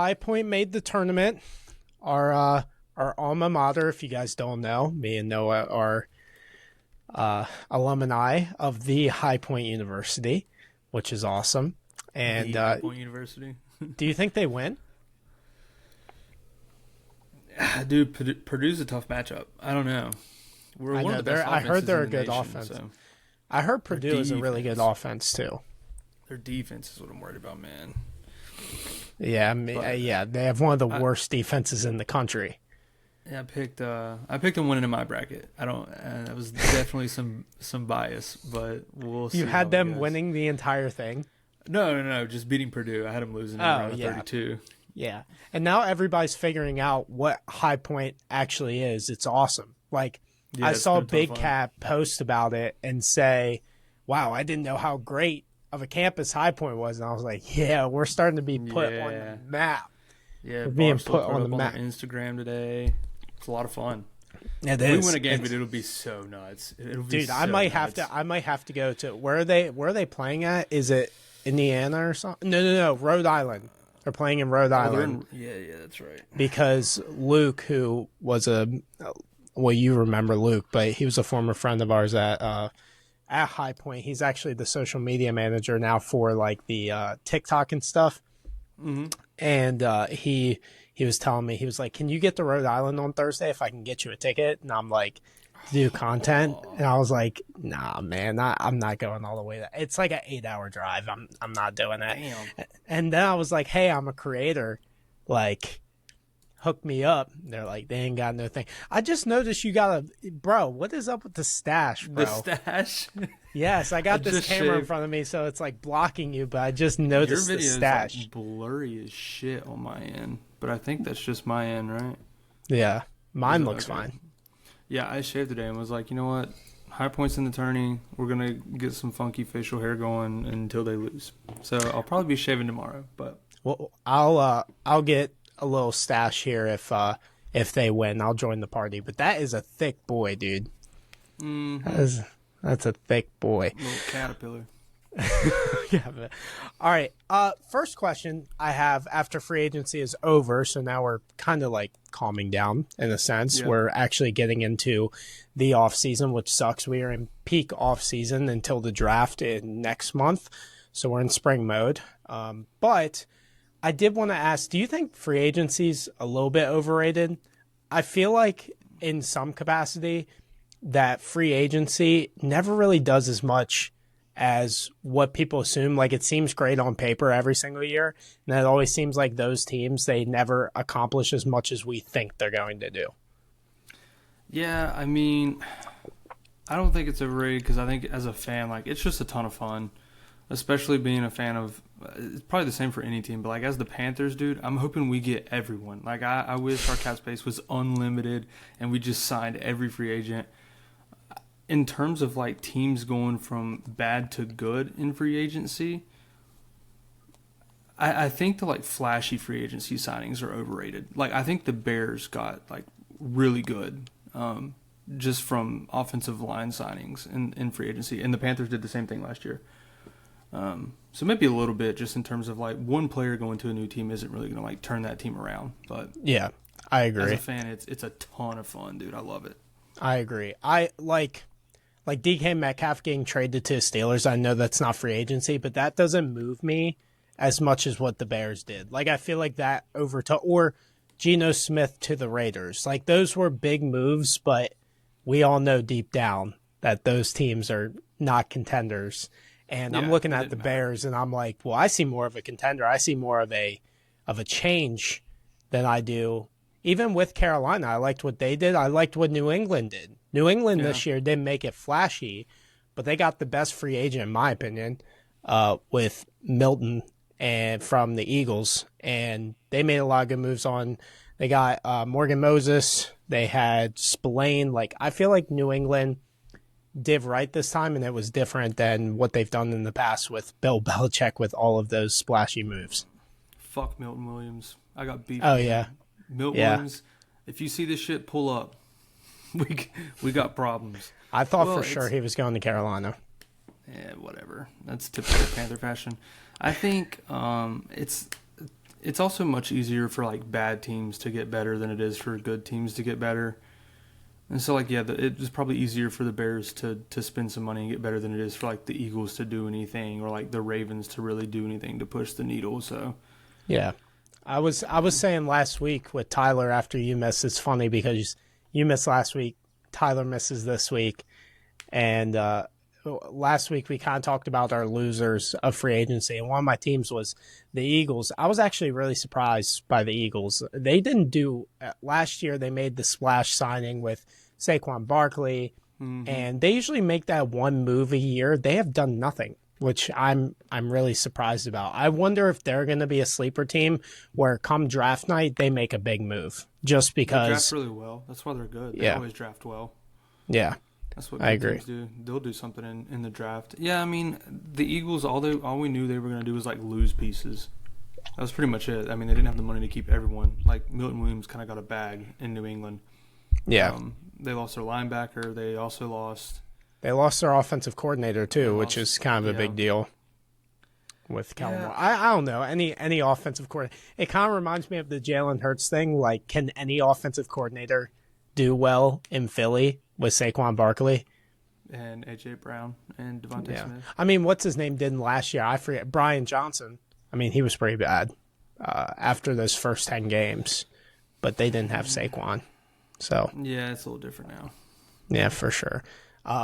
High Point made the tournament. Our alma mater, if you guys don't know, me and Noah are alumni of the High Point University, which is awesome. And High Point University. Do you think they win? Dude, Purdue's a tough matchup. I don't know. We're one of the best I heard they're a in the good nation, offense. so. I heard Purdue is a really good offense too. Their defense is what I'm worried about, man. Yeah, they have one of the worst defenses in the country. Yeah, I picked them winning in my bracket. That was definitely some bias, but we'll see. You had them winning the entire thing? No, just beating Purdue. I had them losing in round of 32. Yeah, and now everybody's figuring out what High Point actually is. It's awesome. Like, I saw Big Cat post about it and say, wow, I didn't know how great of a campus High Point was. And I was like, yeah, we're starting to be put on the map. Yeah, we're being put on the map. On Instagram today. It's a lot of fun. It if is. we win a game, it'll be so nuts. I might have to go to where are they playing at? Is it Indiana or something? No, Rhode Island. They're playing in Rhode Island. Yeah, that's right. Because Luke, who was you remember Luke, but he was a former friend of ours at High Point. He's actually the social media manager now for like the TikTok and stuff. Mm-hmm. And he was telling me, he was like, can you get to Rhode Island on Thursday if I can get you a ticket? And I'm like, to do content. And I was like, nah, man, I'm not going all the way. It's like an 8-hour drive. I'm not doing that. Damn. And then I was like, hey, I'm a creator. Like, hook me up. They're like, they ain't got no thing. I just noticed you got bro, what is up with the stash, bro? The stash? Yes, I got this camera in front of me, so it's like blocking you, but I just noticed the stash. Your video is like blurry as shit on my end, but I think that's just my end, right? Yeah, mine looks fine. Yeah, I shaved today and was like, you know what? High Point's in the tourney. We're going to get some funky facial hair going until they lose. So I'll probably be shaving tomorrow, but... Well, I'll get a little stash here if they win. I'll join the party. But that is a thick boy, dude. Mm-hmm. That's a thick boy. Little caterpillar. Yeah. But, all right. First question I have after free agency is over, so now we're kind of like calming down in a sense. Yeah. We're actually getting into the off season, which sucks. We are in peak off season until the draft in next month, so we're in spring mode. But I did want to ask, do you think free agency's a little bit overrated? I feel like in some capacity that free agency never really does as much as what people assume. Like, it seems great on paper every single year, and it always seems like those teams, they never accomplish as much as we think they're going to do. Yeah, I mean, I don't think it's overrated because I think as a fan, like, it's just a ton of fun, especially being a fan of, it's probably the same for any team, but like as the Panthers, dude, I'm hoping we get everyone. Like, I wish our cap space was unlimited and we just signed every free agent. In terms of like teams going from bad to good in free agency, I think the like flashy free agency signings are overrated. Like, I think the Bears got like really good just from offensive line signings in free agency, and the Panthers did the same thing last year. So maybe a little bit just in terms of like one player going to a new team isn't really going to like turn that team around. But yeah, I agree. As a fan, it's a ton of fun, dude. I love it. I agree. I like DK Metcalf getting traded to the Steelers. I know that's not free agency, but that doesn't move me as much as what the Bears did. Like, I feel like that or Geno Smith to the Raiders. Like, those were big moves, but we all know deep down that those teams are not contenders. And I'm looking at the Bears, and I'm like, well, I see more of a contender. I see more of a change than I do. Even with Carolina, I liked what they did. I liked what New England did. New England this year didn't make it flashy, but they got the best free agent, in my opinion, with Milton and from the Eagles. And they made a lot of good moves on. They got Morgan Moses. They had Spillane. Like, I feel like New England did right this time, and it was different than what they've done in the past with Bill Belichick with all of those splashy moves. Fuck Milton Williams. I got beef. Oh, yeah. Milton Williams, if you see this shit, pull up. We got problems. I thought for sure he was going to Carolina. Yeah, whatever. That's typical Panther fashion. I think it's it's also much easier for like bad teams to get better than it is for good teams to get better. And so, like, yeah, it's probably easier for the Bears to spend some money and get better than it is for like the Eagles to do anything, or like the Ravens to really do anything to push the needle. So, Yeah. I was saying last week with Tyler after you missed, it's funny because you missed last week, Tyler misses this week, and last week we kind of talked about our losers of free agency, and one of my teams was the Eagles. I was actually really surprised by the Eagles. They didn't do last year. They made the splash signing with Saquon Barkley, and they usually make that one move a year. They have done nothing, which I'm really surprised about. I wonder if they're going to be a sleeper team where come draft night they make a big move just because they draft really well. That's why they're good. They always draft well. Yeah. That's what I good agree. teams do. They'll do something in the draft. Yeah, I mean, the Eagles, all we knew they were going to do was, like, lose pieces. That was pretty much it. I mean, they didn't have the money to keep everyone. Like, Milton Williams kind of got a bag in New England. Yeah. They lost their linebacker. They also lost... They lost their offensive coordinator, too, which is kind of a big deal with Kellen Moore. I don't know. Any offensive coordinator. It kind of reminds me of the Jalen Hurts thing. Like, can any offensive coordinator do well in Philly with Saquon Barkley? And A.J. Brown and Devontae Smith. I mean, what's his name did last year? I forget. Brian Johnson. I mean, he was pretty bad after those first 10 games, but they didn't have Saquon. So yeah, it's a little different now. Yeah, for sure.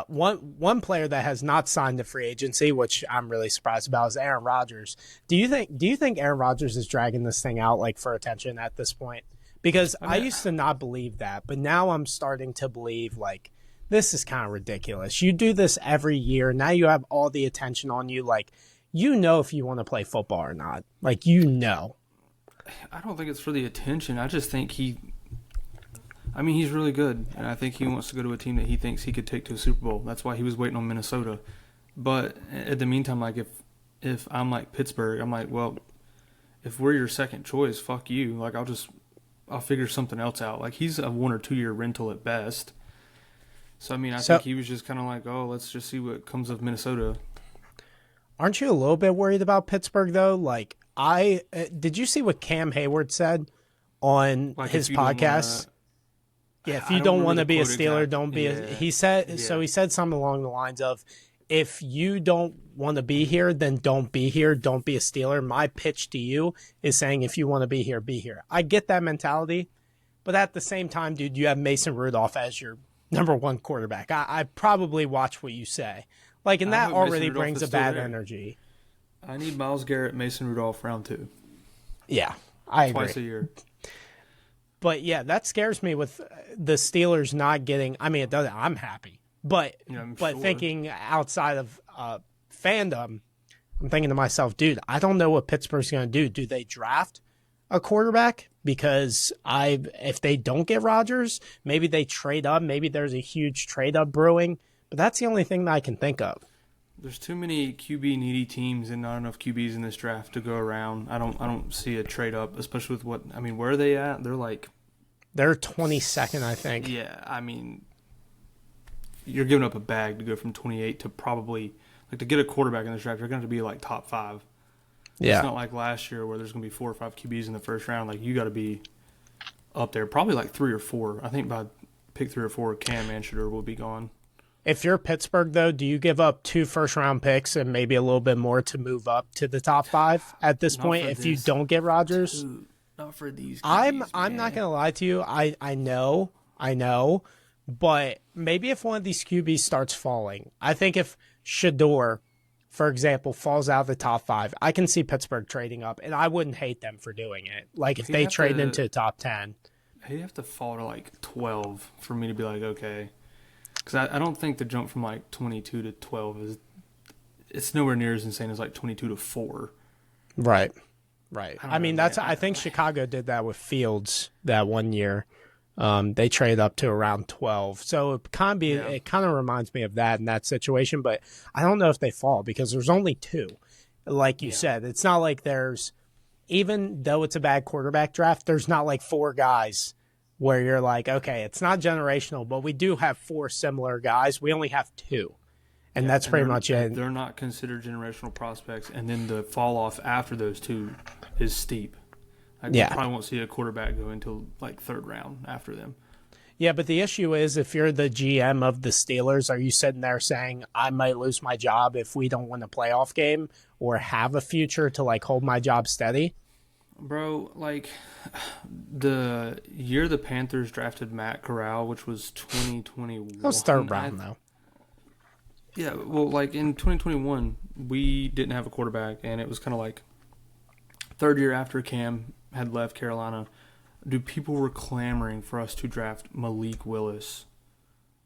One player that has not signed the free agency, which I'm really surprised about, is Aaron Rodgers. Do you think Aaron Rodgers is dragging this thing out like for attention at this point? Because I used to not believe that, but now I'm starting to believe like this is kind of ridiculous. You do this every year. Now you have all the attention on you. Like, you know if you want to play football or not. Like, you know. I don't think it's for the attention. I just think he's really good, and I think he wants to go to a team that he thinks he could take to a Super Bowl. That's why he was waiting on Minnesota. But at the meantime, like if I'm like Pittsburgh, I'm like, well, if we're your second choice, fuck you. Like I'll figure something else out. Like he's a 1 or 2 year rental at best. So I mean, I think he was just kind of like, oh, let's just see what comes of Minnesota. Aren't you a little bit worried about Pittsburgh though? Like did you see what Cam Hayward said on his podcast? Yeah, if you don't want to be a Steeler, don't be a... He said something along the lines of, if you don't want to be here, then don't be here. Don't be a Steeler. My pitch to you is saying if you want to be here, be here. I get that mentality, but at the same time, dude, you have Mason Rudolph as your number one quarterback. I probably watch what you say. Like, and that already brings a bad energy. I need Myles Garrett, Mason Rudolph, round 2. Yeah, I agree. Twice a year. But yeah, that scares me with the Steelers not getting. I mean, it doesn't. I'm happy, but thinking outside of fandom, I'm thinking to myself, dude, I don't know what Pittsburgh's going to do. Do they draft a quarterback? Because if they don't get Rodgers, maybe they trade up. Maybe there's a huge trade up brewing. But that's the only thing that I can think of. There's too many QB needy teams and not enough QBs in this draft to go around. I don't see a trade up, especially with where are they at? They're 22nd, I think. Yeah, I mean, you're giving up a bag to go from 28 to probably to get a quarterback in this draft. You're going to have to be like top 5. Yeah, it's not like last year where there's going to be 4 or 5 QBs in the first round. Like you got to be up there, probably like 3 or 4. I think by pick 3 or 4, Cam Manshooter will be gone. If you're Pittsburgh, though, do you give up 2 first-round picks and maybe a little bit more to move up to the top 5 at this point if you don't get Rodgers? Not for these QBs, I'm not going to lie to you. I know, but maybe if one of these QBs starts falling, I think if Shador, for example, falls out of the top 5, I can see Pittsburgh trading up, and I wouldn't hate them for doing it. Like if they trade into the top 10. He'd have to fall to like 12 for me to be like, okay. Because I don't think the jump from like 22 to 12 it's nowhere near as insane as like 22 to 4. Right. I mean, I think Chicago did that with Fields that one year. They traded up to around 12. So it kind of reminds me of that in that situation, but I don't know if they fall because there's only 2. Like you said, it's not like even though it's a bad quarterback draft, there's not like 4 guys where you're like, okay, it's not generational, but we do have 4 similar guys. We only have 2. And that's pretty much it. They're not considered generational prospects, and then the fall off after those 2 is steep. Like, we probably won't see a quarterback go until like third round after them. Yeah, but the issue is, if you're the GM of the Steelers, are you sitting there saying, I might lose my job if we don't win a playoff game or have a future to, like, hold my job steady? Bro, like, the year the Panthers drafted Matt Corral, which was 2021. That was third round, though. Yeah, well, like, in 2021, we didn't have a quarterback, and it was kind of like third year after Cam had left Carolina. Dude, people were clamoring for us to draft Malik Willis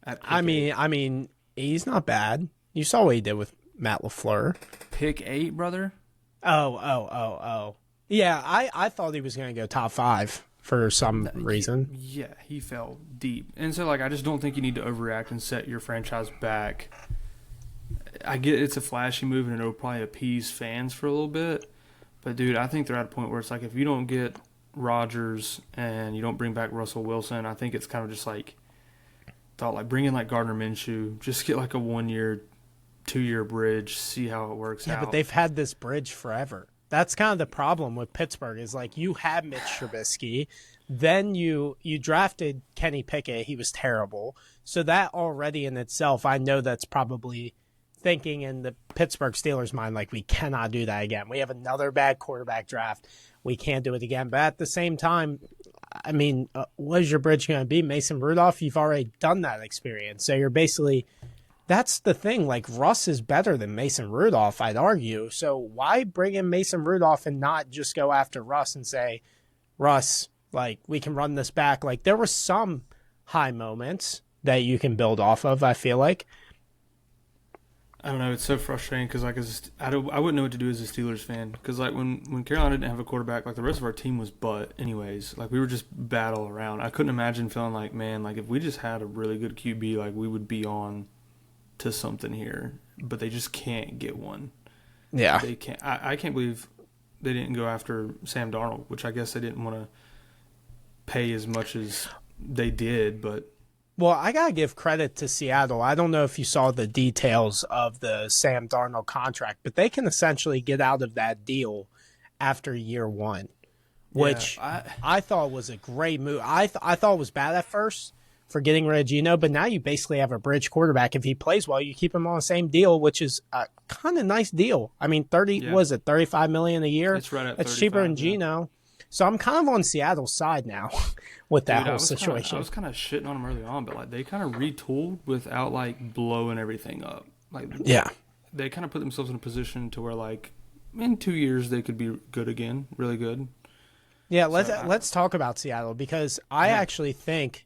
at pick I mean, he's not bad. You saw what he did with Matt LaFleur. Pick 8, brother? Oh. Yeah, I thought he was going to go top 5 for some reason. Yeah, he fell deep. And so, like, I just don't think you need to overreact and set your franchise back. I get it's a flashy move and it'll probably appease fans for a little bit. But, dude, I think they're at a point where it's like, if you don't get Rodgers and you don't bring back Russell Wilson, I think it's kind of just like bring in like Gardner Minshew, just get like a 1 year, 2 year bridge, see how it works out. Yeah, but they've had this bridge forever. That's kind of the problem with Pittsburgh is like you had Mitch Trubisky, then you drafted Kenny Pickett. He was terrible. So that already in itself, I know that's probably thinking in the Pittsburgh Steelers' mind, like, we cannot do that again. We have another bad quarterback draft. We can't do it again. But at the same time, I mean, what is your bridge going to be? Mason Rudolph? You've already done that experience. So you're basically – that's the thing. Like, Russ is better than Mason Rudolph, I'd argue. So why bring in Mason Rudolph and not just go after Russ and say, Russ, like, we can run this back? Like, there were some high moments that you can build off of, I feel like. I don't know. It's so frustrating because, like, I wouldn't know what to do as a Steelers fan because, like, when Carolina didn't have a quarterback, like, the rest of our team was butt anyways. Like, we were just battle around. I couldn't imagine feeling like, man, like, if we just had a really good QB, like, we would be on to something here. But they just can't get one. Yeah. They can't. I can't believe they didn't go after Sam Darnold, which I guess they didn't want to pay as much as they did, but... Well, I got to give credit to Seattle. I don't know if you saw the details of the Sam Darnold contract, but they can essentially get out of that deal after year one, which I thought was a great move. I thought it was bad at first for getting rid of Geno, but now you basically have a bridge quarterback. If he plays well, you keep him on the same deal, which is a kind of nice deal. I mean, $35 million a year? It's right at 35, cheaper than Geno. So I'm kind of on Seattle's side now with that whole situation. I was kind of shitting on them early on, but like they kind of retooled without like blowing everything up. Like they kind of put themselves in a position to where like in 2 years they could be good again, really good. Yeah, let's talk about Seattle because I actually think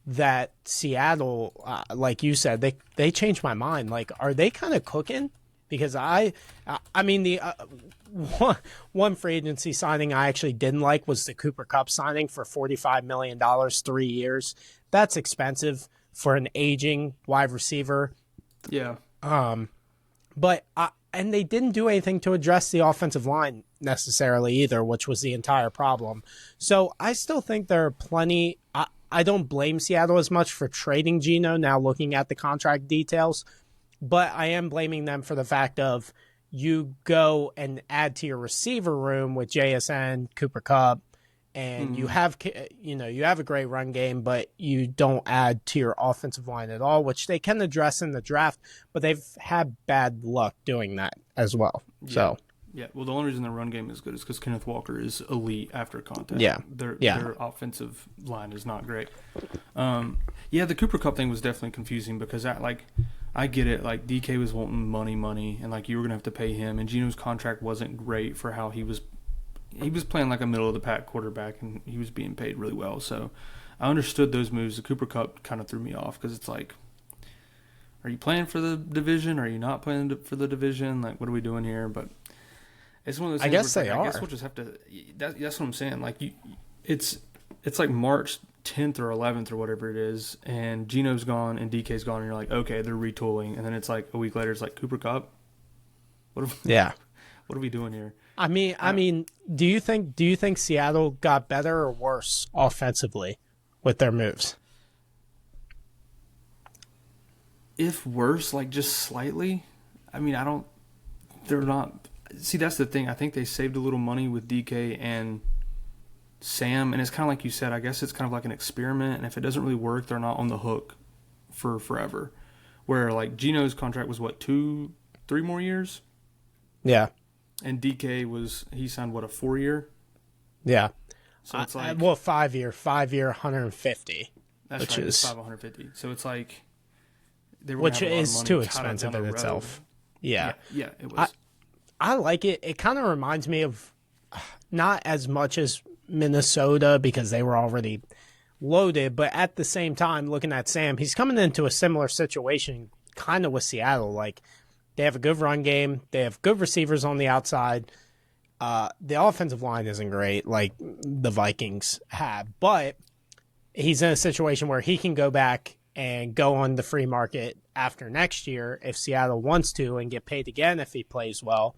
that Seattle, like you said, they changed my mind. Like, are they kind of cooking? Because I mean, the one free agency signing I actually didn't like was the Cooper Kupp signing for $45 million, 3 years. That's expensive for an aging wide receiver. Yeah. But and they didn't do anything to address the offensive line necessarily either, which was the entire problem. So I still think there are plenty. I don't blame Seattle as much for trading Geno now looking at the contract details. But I am blaming them for the fact of you go and add to your receiver room with JSN, Cooper Kupp, and you have a great run game, but you don't add to your offensive line at all, which they can address in the draft, but they've had bad luck doing that as well. Yeah. So yeah, well, the only reason their run game is good is because Kenneth Walker is elite after contact. Yeah, their offensive line is not great. The Cooper Kupp thing was definitely confusing because I get it. Like, DK was wanting money, and, like, you were going to have to pay him. And Geno's contract wasn't great for how he was playing like a middle-of-the-pack quarterback, and he was being paid really well. So I understood those moves. The Cooper Kupp kind of threw me off because it's like, are you playing for the division? Are you not playing for the division? Like, what are we doing here? But it's one of those things I guess they are. I guess we'll just have to that's what I'm saying. Like, it's like March 10th or 11th or whatever it is, and Geno's gone and DK's gone, and you're like, okay, they're retooling, and then it's like a week later, it's like Cooper Kupp. What are we doing here? I mean, do you think Seattle got better or worse offensively with their moves? If worse, like just slightly. I mean, they're not. See, that's the thing. I think they saved a little money with DK and Sam, and it's kind of like you said, I guess it's kind of like an experiment, and if it doesn't really work, they're not on the hook for forever. Where like Geno's contract was what, 2-3 more years? Yeah. And DK he signed what, a 4-year? Yeah. So it's like 5-year, 150. That's which right, is 550. So it's like they were which gonna have a lot of is money too tied up expensive down in the road. itself. Yeah. Yeah, it was. I like it. It kind of reminds me of not as much as Minnesota because they were already loaded, but at the same time, looking at Sam, he's coming into a similar situation kind of with Seattle. Like, they have a good run game. They have good receivers on the outside. The offensive line isn't great like the Vikings have, but he's in a situation where he can go back and go on the free market after next year if Seattle wants to and get paid again if he plays well.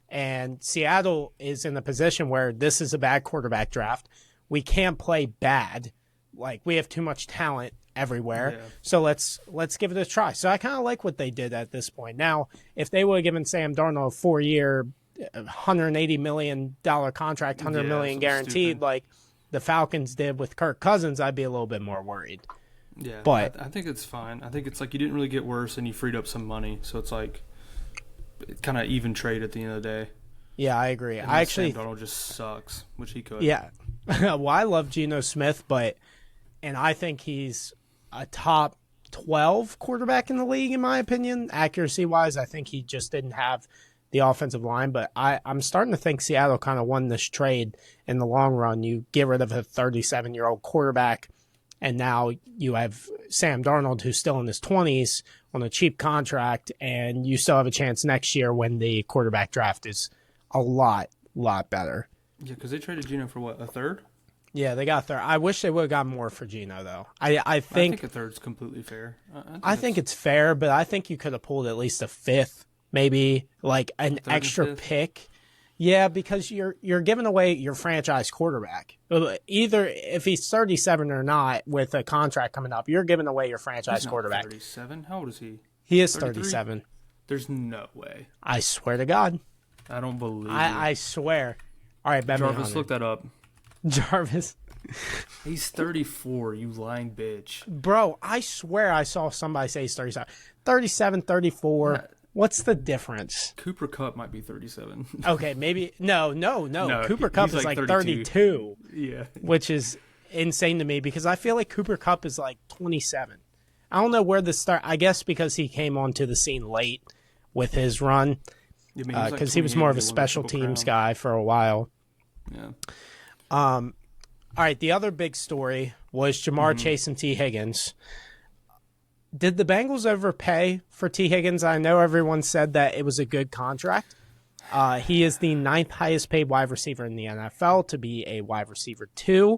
And Seattle is in a position where this is a bad quarterback draft. We can't play bad. Like, we have too much talent everywhere. Yeah. So let's give it a try. So I kind of like what they did at this point. Now, if they would have given Sam Darnold a 4-year, $180 million contract, $100 million guaranteed, stupid, like the Falcons did with Kirk Cousins, I'd be a little bit more worried. Yeah, but I think it's fine. I think it's like you didn't really get worse and you freed up some money. So it's like kind of even trade at the end of the day. Yeah, I agree. And I actually Sam Darnold just sucks, which he could. Yeah. Well, I love Geno Smith, and I think he's a top 12 quarterback in the league, in my opinion, accuracy-wise. I think he just didn't have the offensive line, but I'm starting to think Seattle kind of won this trade in the long run. You get rid of a 37-year-old quarterback, and now you have Sam Darnold, who's still in his 20s, on a cheap contract, and you still have a chance next year when the quarterback draft is a lot better. Yeah, because they traded Geno for what, a third? Yeah, they got a third. I wish they would have got more for Geno, though. I think a third's completely fair. I think it's fair, but I think you could have pulled at least a fifth, maybe like an extra pick. Yeah, because you're giving away your franchise quarterback. Either if he's 37 or not, with a contract coming up, you're giving away your franchise quarterback. 37? How old is he? He is 37. There's no way. I swear to God. I don't believe it. I swear. All right, Jarvis, look that up. Jarvis. He's 34, you lying bitch. Bro, I swear I saw somebody say he's 37. 37, 34. Yeah. What's the difference? Cooper Kupp might be 37. Okay, maybe. No. Cooper Kupp is like 32. Yeah. Which is insane to me because I feel like Cooper Kupp is like 27. I don't know where the start. I guess because he came onto the scene late with his run. Because he was more of a special teams guy for a while. Yeah. All right, the other big story was Jamar Chase and T. Higgins. Did the Bengals overpay for T. Higgins? I know everyone said that it was a good contract. He is the 9th highest paid wide receiver in the NFL to be a wide receiver 2,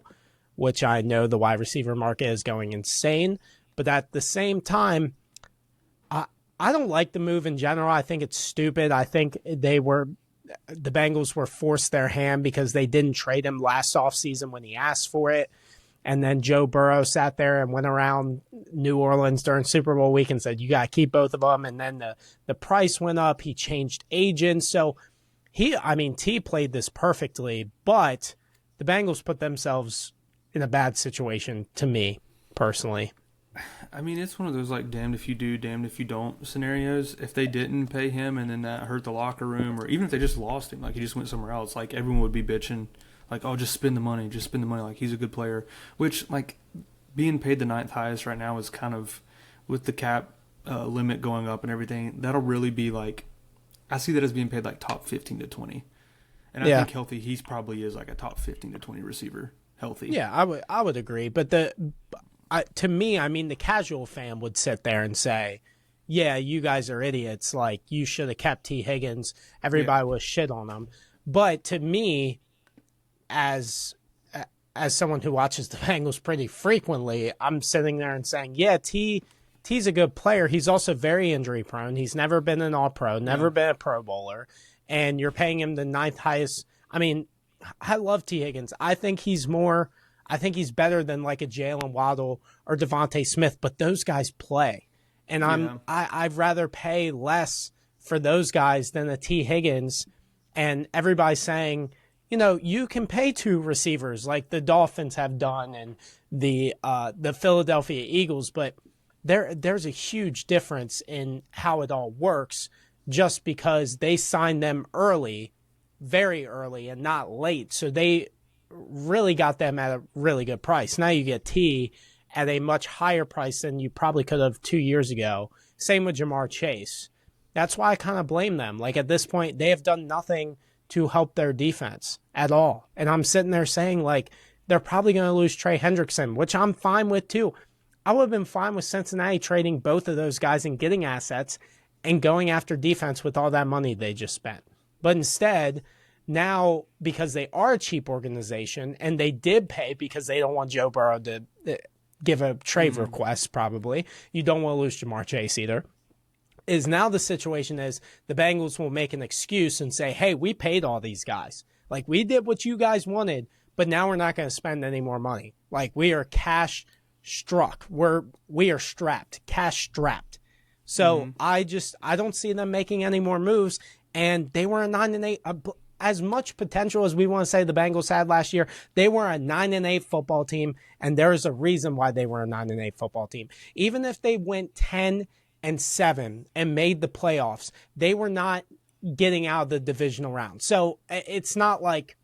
which I know the wide receiver market is going insane. But at the same time, I don't like the move in general. I think it's stupid. I think the Bengals were forced their hand because they didn't trade him last offseason when he asked for it. And then Joe Burrow sat there and went around New Orleans during Super Bowl week and said, you got to keep both of them. And then the price went up. He changed agents. So T played this perfectly, but the Bengals put themselves in a bad situation to me personally. I mean, it's one of those like damned if you do, damned if you don't scenarios. If they didn't pay him and then that hurt the locker room, or even if they just lost him, like he just went somewhere else, like everyone would be bitching, like, oh, just spend the money, like he's a good player. Which, like, being paid the 9th highest right now is kind of, with the cap limit going up and everything, that'll really be like, I see that as being paid like top 15 to 20. And I think healthy, he probably is like a top 15 to 20 receiver, healthy. Yeah, I would agree. But to me, I mean, the casual fan would sit there and say, yeah, you guys are idiots. Like, you should have kept T. Higgins. Everybody was shit on him. But to me, as someone who watches the Bengals pretty frequently, I'm sitting there and saying, yeah, T's a good player. He's also very injury prone. He's never been an All-Pro, never been a Pro Bowler. And you're paying him the 9th highest. I mean, I love T. Higgins. I think he's better than like a Jalen Waddle or Devontae Smith, but those guys play. And I'd rather pay less for those guys than a T. Higgins. And everybody's saying, you can pay two receivers like the Dolphins have done and the Philadelphia Eagles, but there's a huge difference in how it all works just because they signed them early, very early, and not late. So they really got them at a really good price. Now you get T at a much higher price than you probably could have 2 years ago. Same with Jamar Chase. That's why I kind of blame them. Like at this point, they have done nothing to help their defense at all. And I'm sitting there saying, like, they're probably going to lose Trey Hendrickson, which I'm fine with too. I would have been fine with Cincinnati trading both of those guys and getting assets and going after defense with all that money they just spent. But instead, now, because they are a cheap organization and they did pay because they don't want Joe Burrow to give a trade request, probably. You don't want to lose Jamar Chase either. Is now the situation is the Bengals will make an excuse and say, hey, we paid all these guys. Like, we did what you guys wanted, but now we're not going to spend any more money. Like, we are cash struck. We are strapped, cash strapped. So I don't see them making any more moves. And they were a 9-8, as much potential as we want to say the Bengals had last year. They were a 9-8 football team, and there is a reason why they were a 9-8 football team. Even if they went 10-7 and made the playoffs, they were not getting out of the divisional round. So it's not like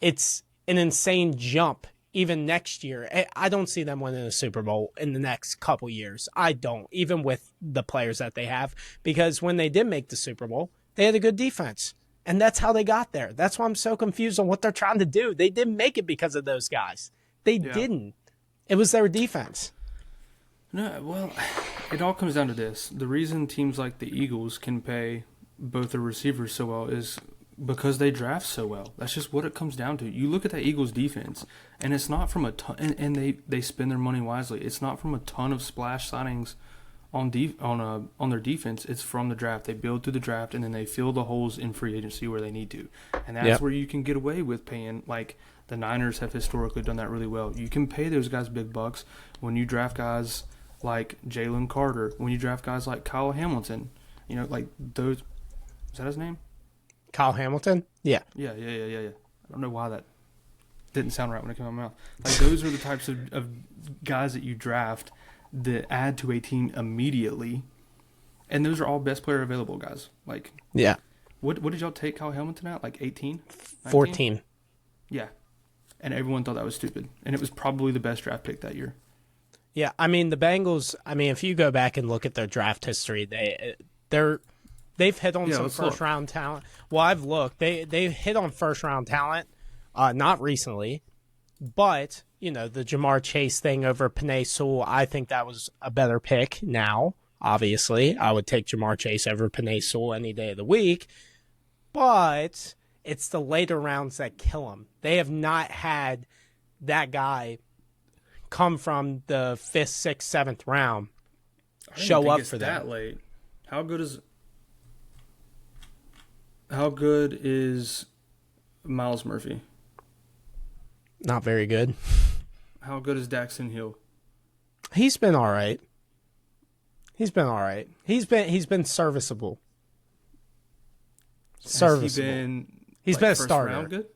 it's an insane jump even next year. I don't see them winning a Super Bowl in the next couple years. I don't, even with the players that they have, because when they did make the Super Bowl, they had a good defense. And that's how they got there. That's why I'm so confused on what they're trying to do. They didn't make it because of those guys. They didn't. It was their defense. No, well, it all comes down to this. The reason teams like the Eagles can pay both their receivers so well is because they draft so well. That's just what it comes down to. You look at that Eagles defense, and it's not from a ton, and they spend their money wisely. It's not from a ton of splash signings on their defense. It's from the draft. They build through the draft, and then they fill the holes in free agency where they need to. And that's where you can get away with paying, like the Niners have historically done that really well. You can pay those guys big bucks when you draft guys like Jalen Carter, when you draft guys like Kyle Hamilton. Like those. Is that his name? Kyle Hamilton? Yeah. Yeah. I don't know why that didn't sound right when it came out of my mouth. Like, those are the types of guys that you draft that add to a team immediately, and those are all best player available guys. Like, yeah. What did y'all take Kyle Hamilton at? Like 18? 14. Yeah. And everyone thought that was stupid. And it was probably the best draft pick that year. Yeah, I mean, the Bengals, if you go back and look at their draft history, they've hit on some first-round talent. Well, I've looked. They've hit on first-round talent, not recently, but, the Jamar Chase thing over Penei Sewell, I think that was a better pick now, obviously. I would take Jamar Chase over Penei Sewell any day of the week, but it's the later rounds that kill them. They have not had that guy come from the 5th, 6th, 7th round show up for them. That late. How good is Miles Murphy? Not very good. How good is Daxton Hill? He's been all right. He's been serviceable. Serviceable. He's been a starter. Round good?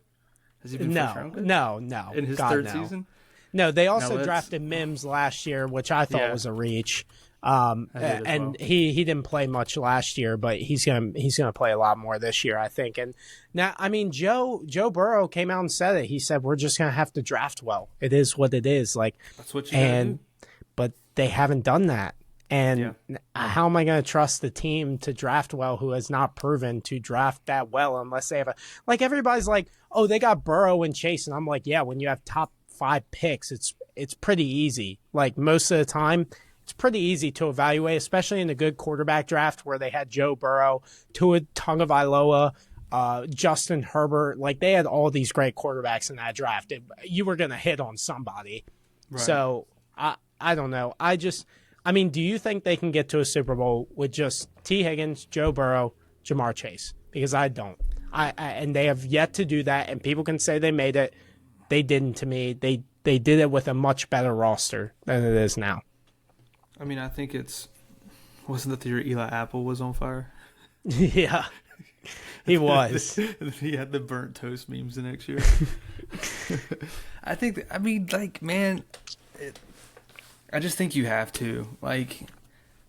Has he been first round good? No. In his third season? No, they also drafted Mims last year, which I thought was a reach. And he didn't play much last year, but he's gonna play a lot more this year, I think. And now, Joe Burrow came out and said it. He said we're just gonna have to draft well. It is what it is. Like, that's what you gotta do. But they haven't done that. And how am I going to trust the team to draft well who has not proven to draft that well unless they have everybody's like, oh, they got Burrow and Chase, and I'm like, yeah, when you have top 5 picks, it's pretty easy. Like, most of the time, it's pretty easy to evaluate, especially in a good quarterback draft where they had Joe Burrow, Tua Tagovailoa, Justin Herbert. Like, they had all these great quarterbacks in that draft. You were going to hit on somebody. Right. So, I don't know. Do you think they can get to a Super Bowl with just T. Higgins, Joe Burrow, Jamar Chase? Because I don't. And they have yet to do that, and people can say they made it. They didn't to me. They did it with a much better roster than it is now. I think wasn't that the year Eli Apple was on fire? Yeah. He was. He had the burnt toast memes the next year. I mean, like, man, I just think you have to. Like,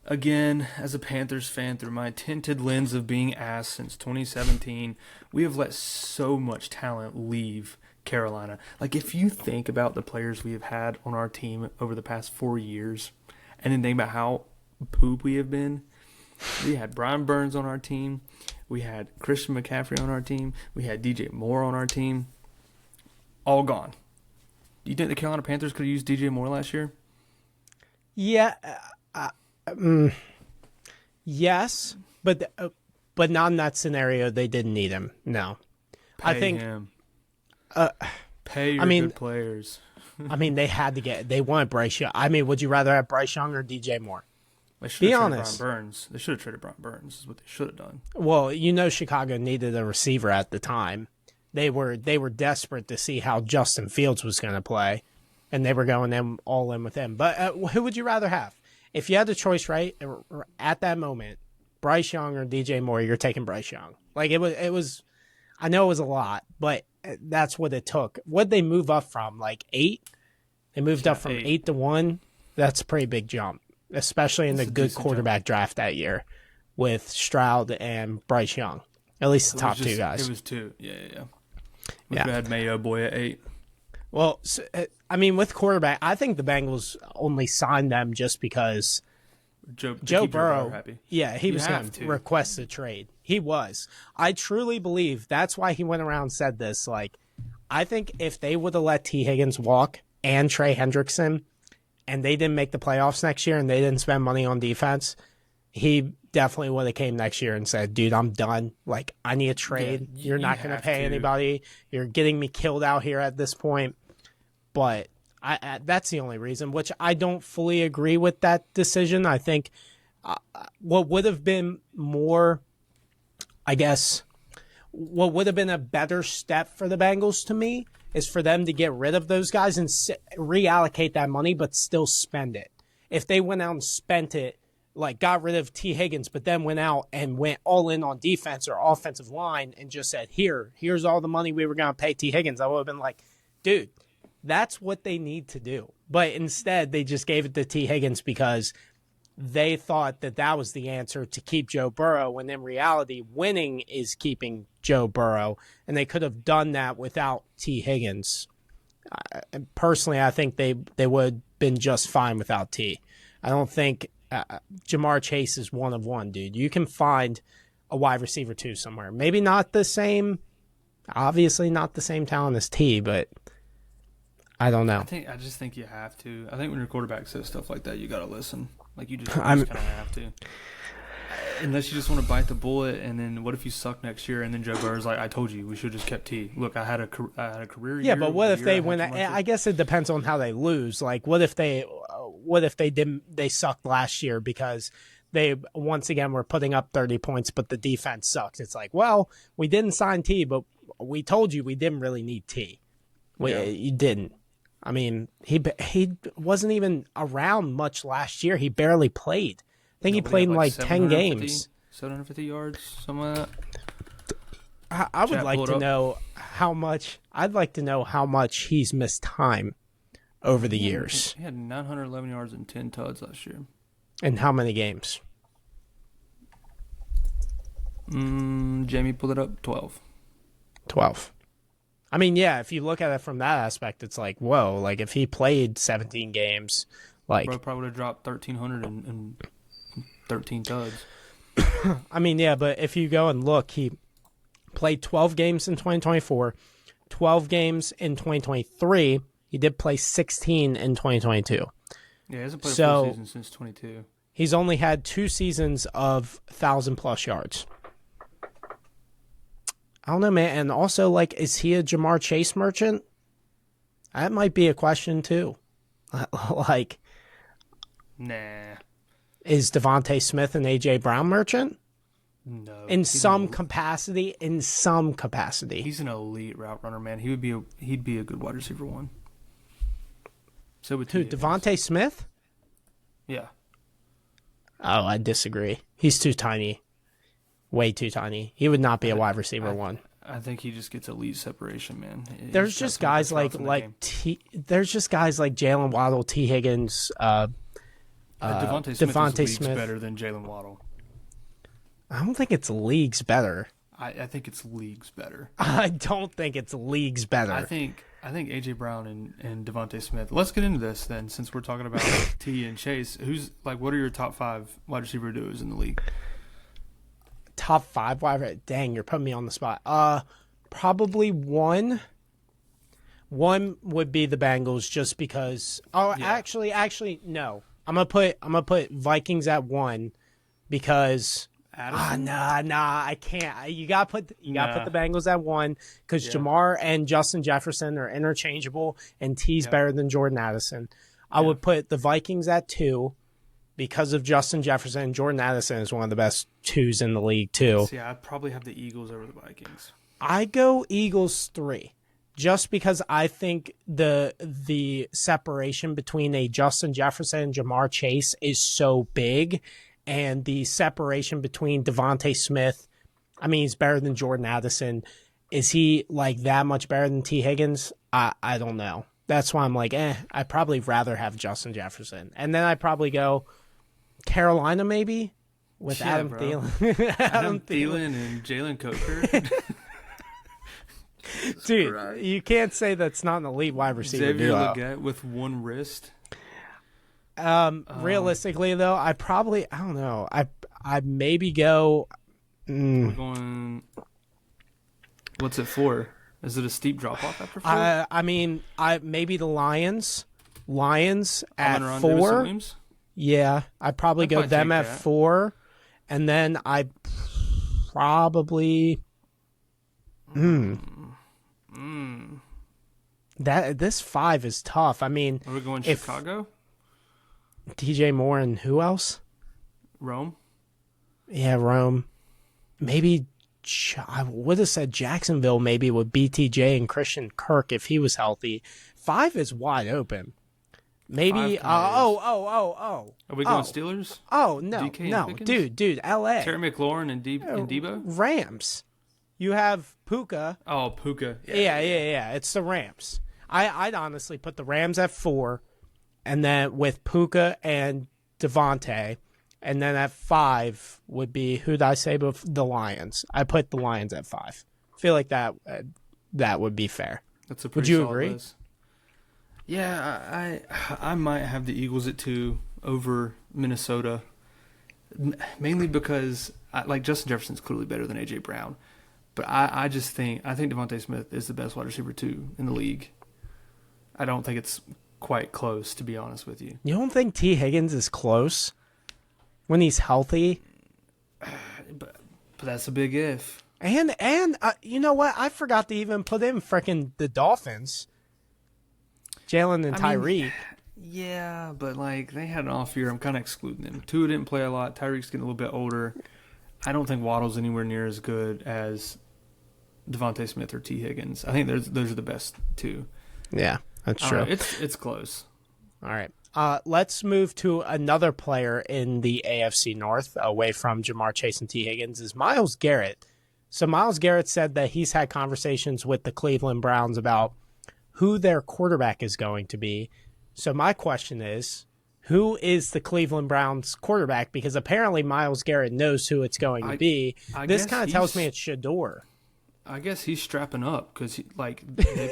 again, as a Panthers fan, through my tinted lens of being asked since 2017, we have let so much talent leave Carolina. Like, if you think about the players we have had on our team over the past 4 years, and then think about how poop we have been, we had Brian Burns on our team. We had Christian McCaffrey on our team. We had DJ Moore on our team. All gone. Do you think the Carolina Panthers could have used DJ Moore last year? Yeah. Yes, but not in that scenario. They didn't need him. No. Pay I think him. Pay your good players. I mean, they wanted Bryce Young. I mean, would you rather have Bryce Young or DJ Moore? They should have traded Brian Burns. They should have traded Brian Burns. Is what they should have done. Well, Chicago needed a receiver at the time. They were desperate to see how Justin Fields was going to play, and they were going all in with him. But who would you rather have? If you had the choice, right, at that moment, Bryce Young or DJ Moore, you're taking Bryce Young. Like, it was. I know it was a lot, but that's what it took. What'd they move up from? Like 8? They moved up from 8 to 1. That's a pretty big jump, especially in the good quarterback draft that year with Stroud and Bryce Young. At least the top 2 guys. It was 2. Yeah. We could have had Mayo Boy at 8. Well, I mean, with quarterback, I think the Bengals only signed them just because Joe Burrow happy. Yeah, he was going to request a trade. He was. I truly believe that's why he went around and said this. Like, I think if they would have let T. Higgins walk and Trey Hendrickson, and they didn't make the playoffs next year and they didn't spend money on defense, he definitely would have came next year and said, dude, I'm done. Like, I need a trade. Yeah, You're not going to pay anybody. You're getting me killed out here at this point. But that's the only reason, which I don't fully agree with that decision. I think what would have been more, I guess, what would have been a better step for the Bengals to me is for them to get rid of those guys and reallocate that money, but still spend it. If they went out and spent it, like got rid of T. Higgins, but then went out and went all in on defense or offensive line and just said, here's all the money we were going to pay T. Higgins, I would have been like, dude, that's what they need to do. But instead, they just gave it to T. Higgins because they thought that was the answer to keep Joe Burrow, when in reality, winning is keeping Joe Burrow, and they could have done that without T. Higgins. Personally, I think they would have been just fine without T. I don't think Jamar Chase is one of one, dude. You can find a wide receiver 2 somewhere. Maybe not the same, obviously not the same talent as T, but I don't know. I just think you have to. I think when your quarterback says stuff like that, you got to listen. Like, you just kind of have to. Unless you just want to bite the bullet, and then what if you suck next year, and then Joe Burrow's like, I told you, we should have just kept T. Look, I had a career year. Yeah, but what if they win? I guess it depends on how they lose. Like, what if they sucked last year because they once again were putting up 30 points, but the defense sucked. It's like, well, we didn't sign T, but we told you we didn't really need T. You didn't. I mean, he wasn't even around much last year. He barely played. I think he played in like 10 games. 750 yards, something like that. I would like to know how much. I'd like to know how much he's missed time over the years. He had 911 yards and 10 tuds last year. And how many games? Jamie pulled it up. 12. 12. I mean, yeah, if you look at it from that aspect, it's like, whoa, like if he played 17 games, like... Bro probably would have dropped 1,300 and 13 tuds. I mean, yeah, but if you go and look, he played 12 games in 2024, 12 games in 2023. He did play 16 in 2022. Yeah, he hasn't played a full season since 22. He's only had 2 seasons of 1,000-plus yards. I don't know, man. And also, like, is he a Jamar Chase merchant? That might be a question, too. Like, nah. Is Devontae Smith an A.J. Brown merchant? No. In some capacity. He's an elite route runner, man. He'd be a good wide receiver 1. So with who, Devontae Smith? Yeah. Oh, I disagree. He's too tiny. Way too tiny. He would not be a wide receiver one. I think he just gets elite separation, man. There's just guys there's just guys like Jalen Waddle, T. Higgins, Devontae Smith better than Jalen Waddle. I don't think it's leagues better. I think it's leagues better. I don't think it's leagues better. I think AJ Brown and Devontae Smith. Let's get into this then, since we're talking about T and Chase. What are your top 5 wide receiver duos in the league? Top 5 wide. Dang, you're putting me on the spot. Probably one. One would be the Bengals, just because. Oh, yeah. Actually, no. I'm gonna put Vikings at 1 because. Nah, I can't. You gotta put the Bengals at 1 because Jamar and Justin Jefferson are interchangeable, and T's better than Jordan Addison. I would put the Vikings at 2 because of Justin Jefferson. Jordan Addison is one of the best 2s in the league too. Yeah, I'd probably have the Eagles over the Vikings. I go Eagles 3, just because I think the separation between a Justin Jefferson and Jamar Chase is so big. And the separation between Devontae Smith, I mean, he's better than Jordan Addison. Is he like that much better than T. Higgins? I don't know. That's why I'm like, I'd probably rather have Justin Jefferson. And then I'd probably go Carolina maybe with Adam Thielen. Adam Thielen and Jalen Coker. Dude, you can't say that's not an elite wide receiver Xavier duo. Legette with one wrist. Realistically though, I don't know. I maybe go. We're going. What's it for? Is it a steep drop off after 4? I mean, maybe the Lions. Lions at 4. Yeah, I'd probably go them at 4, and then I probably. This 5 is tough. I mean, are we going Chicago? DJ Moore and who else? Rome. Yeah, Rome. Maybe I would have said Jacksonville maybe with BTJ and Christian Kirk if he was healthy. 5 is wide open. Maybe. Are we going Steelers? Oh no, dude, LA. Terry McLaurin and Debo. Rams. You have Puka. Oh, Puka. Yeah. It's the Rams. I'd honestly put the Rams at 4. And then with Puka and Devontae, and then at 5 would be, who'd I say? The Lions. I put the Lions at 5. I feel like that would be fair. That's a pretty would you solid agree? List. Yeah, I might have the Eagles at 2 over Minnesota, mainly because Justin Jefferson's clearly better than AJ Brown, but I think Devontae Smith is the best wide receiver 2 in the league. I don't think it's quite close, to be honest with you. You don't think T. Higgins is close when he's healthy? But that's a big if. And you know what? I forgot to even put in freaking the Dolphins. Jalen and Tyreek. Yeah, but they had an off year. I'm kind of excluding them. Tua didn't play a lot. Tyreek's getting a little bit older. I don't think Waddle's anywhere near as good as Devontae Smith or T. Higgins. I think those are the best 2. Yeah. That's true. It's close. All right. Let's move to another player in the AFC North, away from Jamar Chase and T. Higgins, is Myles Garrett. So Myles Garrett said that he's had conversations with the Cleveland Browns about who their quarterback is going to be. So my question is, who is the Cleveland Browns quarterback? Because apparently Myles Garrett knows who it's going to be. This kind of tells me it's Shador. I guess he's strapping up because they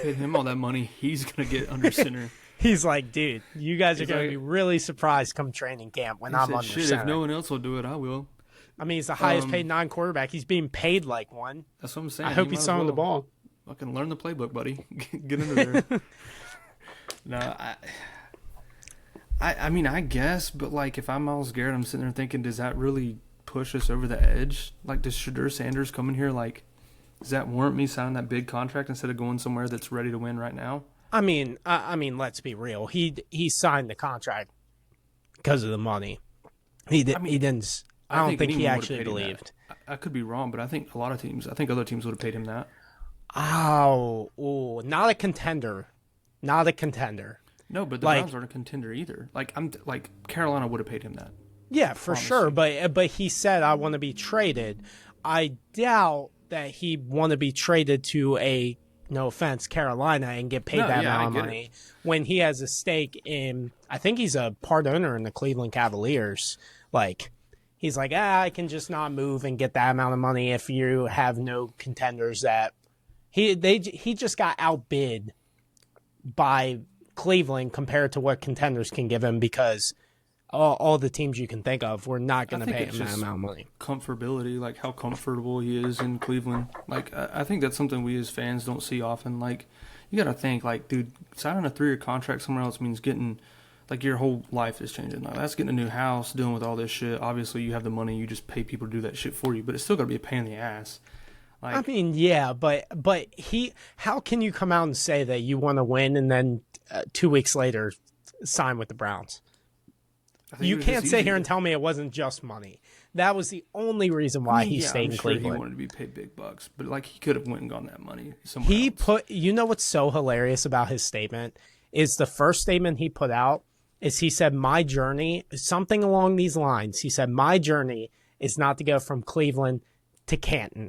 paid him all that money. He's going to get under center. He's like, dude, you guys are going to be really surprised come training camp when I'm under center. If no one else will do it, I will. I mean, he's the highest paid non-quarterback. He's being paid like one. That's what I'm saying. I hope he's throwing the ball. Fucking learn the playbook, buddy. Get into there. No, I mean, I guess, but if I'm Myles Garrett, I'm sitting there thinking, does that really push us over the edge? Does Shedeur Sanders come in here does that warrant me signing that big contract instead of going somewhere that's ready to win right now? I mean, let's be real. He signed the contract because of the money. He didn't. I don't think he actually believed. I could be wrong, but I think other teams would have paid him that. Oh, not a contender. Not a contender. No, but the Browns aren't a contender either. Carolina would have paid him that. Yeah, for sure. But he said, I want to be traded. I doubt that he'd want to be traded to a, no offense, Carolina and get paid that amount of money when he has a stake in, I think he's a part owner in the Cleveland Cavaliers. Like, he's like, I can just not move and get that amount of money if you have no contenders that he just got outbid by Cleveland compared to what contenders can give him because all the teams you can think of were not going to pay him that amount of money. Comfortability, like how comfortable he is in Cleveland. Like, I think that's something we as fans don't see often. Like, you got to think, like, dude, signing a 3-year contract somewhere else means getting, like, your whole life is changing. Like, that's getting a new house, dealing with all this shit. Obviously, you have the money, you just pay people to do that shit for you, but it's still got to be a pain in the ass. Like, I mean, yeah, but how can you come out and say that you want to win and then 2 weeks later sign with the Browns? You can't sit here and tell me it wasn't just money. That was the only reason why he stayed in Cleveland. He wanted to be paid big bucks, but like he could have went and gotten that money somewhere else. You know what's so hilarious about his statement is the first statement he put out is he said, my journey, something along these lines. He said, my journey is not to go from Cleveland to Canton.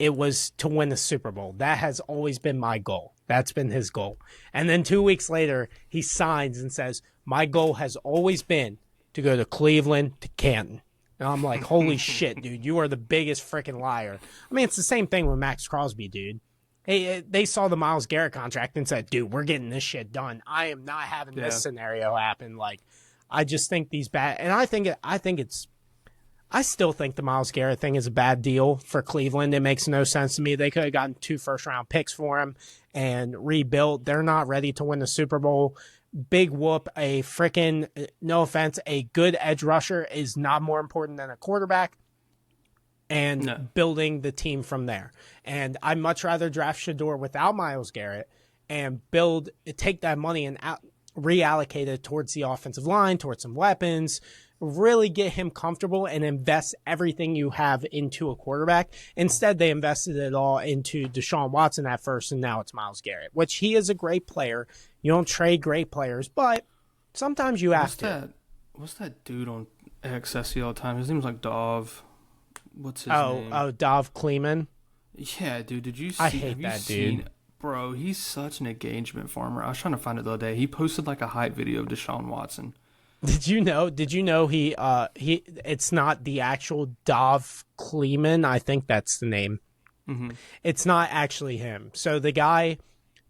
It was to win the Super Bowl. That has always been my goal. That's been his goal. And then 2 weeks later, he signs and says, my goal has always been to go to Cleveland to Canton. And I'm like, holy shit, dude, you are the biggest freaking liar. I mean, it's the same thing with Max Crosby, dude. Hey, they saw the Myles Garrett contract and said, dude, we're getting this shit done. I am not having this scenario happen. Like, I just think these bad, and I still think the Myles Garrett thing is a bad deal for Cleveland. It makes no sense to me. They could have gotten 2 first-round picks for him and rebuilt. They're not ready to win the Super Bowl. Big whoop, a freaking, no offense, a good edge rusher is not more important than a quarterback and building the team from there. And I'd much rather draft Shador without Myles Garrett and take that money and reallocate it towards the offensive line, towards some weapons, really get him comfortable and invest everything you have into a quarterback. Instead, they invested it all into Deshaun Watson at first, and now it's Myles Garrett, which he is a great player. You don't trade great players, but sometimes you have to. What's that dude on X I see all the time? His name's like Dov. What's his name? Oh, Dov Kleeman? Yeah, dude. Did you see? I hate that dude. Bro, he's such an engagement farmer. I was trying to find it the other day. He posted like a hype video of Deshaun Watson. Did you know he it's not the actual Dov Kleeman? I think that's the name. Mm-hmm. It's not actually him. So the guy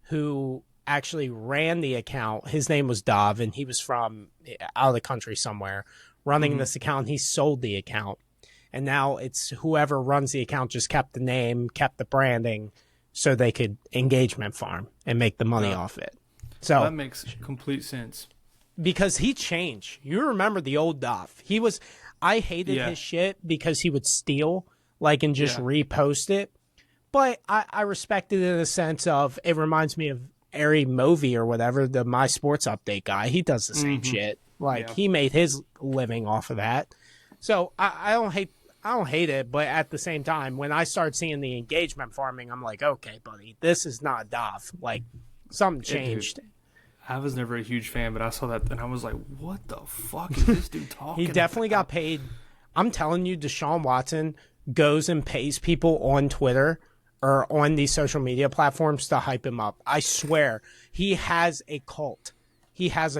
who actually ran the account, his name was Dov, and he was from out of the country somewhere running this account. He sold the account, and now it's whoever runs the account just kept the name, kept the branding, so they could engagement farm and make the money off it. So that makes complete sense. Because he changed. You remember the old Dov. I hated his shit because he would steal, like, and just repost it. But I respected it in the sense of, it reminds me of Ari Movie or whatever, the My Sports Update guy. He does the same shit. Like, he made his living off of that. So I don't hate it, but at the same time, when I start seeing the engagement farming, I'm like, okay, buddy, this is not Dov. Like, something changed. I was never a huge fan, but I saw that and I was like, what the fuck is this dude talking He definitely got paid. I'm telling you, Deshaun Watson goes and pays people on Twitter or on these social media platforms to hype him up. I swear, he has a cult. He has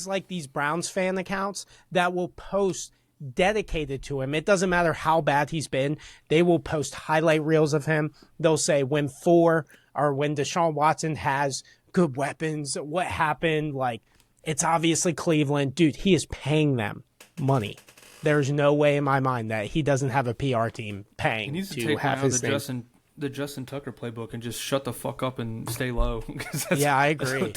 like these Browns fan accounts that will post dedicated to him. It doesn't matter how bad he's been. They will post highlight reels of him. They'll say when Deshaun Watson has good weapons, what happened, like, it's obviously Cleveland. Dude, he is paying them money. There's no way in my mind that he doesn't have a PR team paying he needs to to take have his name. The Justin Tucker playbook and just shut the fuck up and stay low. I agree.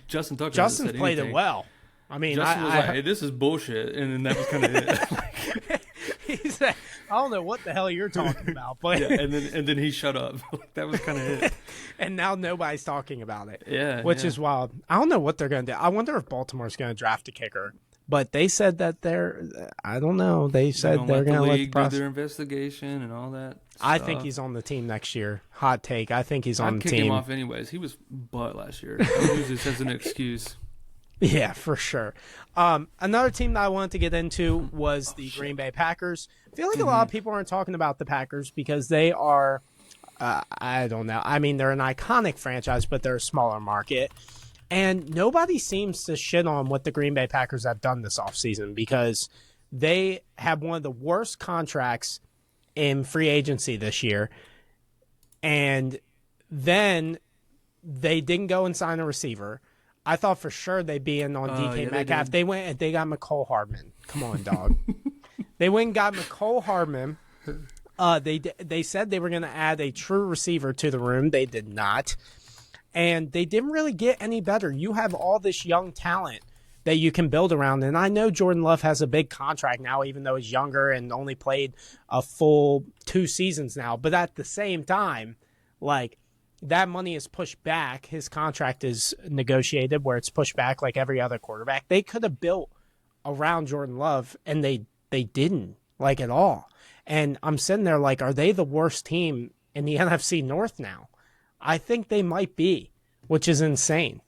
Justin played it well. I mean, Justin was like, hey, this is bullshit, and then that was kind of it. He said, I don't know what the hell you're talking about, but and then he shut up. That was kind of it. And now nobody's talking about it. Yeah, which is wild. I don't know what they're going to do. I wonder if Baltimore's going to draft a kicker. But they said that I don't know. They said they're going to let the do their investigation and all that stuff. I think he's on the team next year. Hot take. I think he's on the team. I'd kick him off anyways. He was butt last year. I'll use this as an excuse. Yeah, for sure. Another team that I wanted to get into was the Green Bay Packers. I feel like a lot of people aren't talking about the Packers because they are, I don't know. I mean, they're an iconic franchise, but they're a smaller market. And nobody seems to shit on what the Green Bay Packers have done this offseason because they have one of the worst contracts in free agency this year. And then they didn't go and sign a receiver. I thought for sure they'd be in on DK Metcalf. They went and they got McCole Hardman. Come on, dog. They went and got McCole Hardman. They said they were going to add a true receiver to the room. They did not. And they didn't really get any better. You have all this young talent that you can build around. And I know Jordan Love has a big contract now, even though he's younger and only played a full 2 seasons now. But at the same time, like, that money is pushed back. His contract is negotiated where it's pushed back like every other quarterback. They could have built around Jordan Love, and they didn't, like, at all. And I'm sitting there like, are they the worst team in the NFC North now? I think they might be, which is insane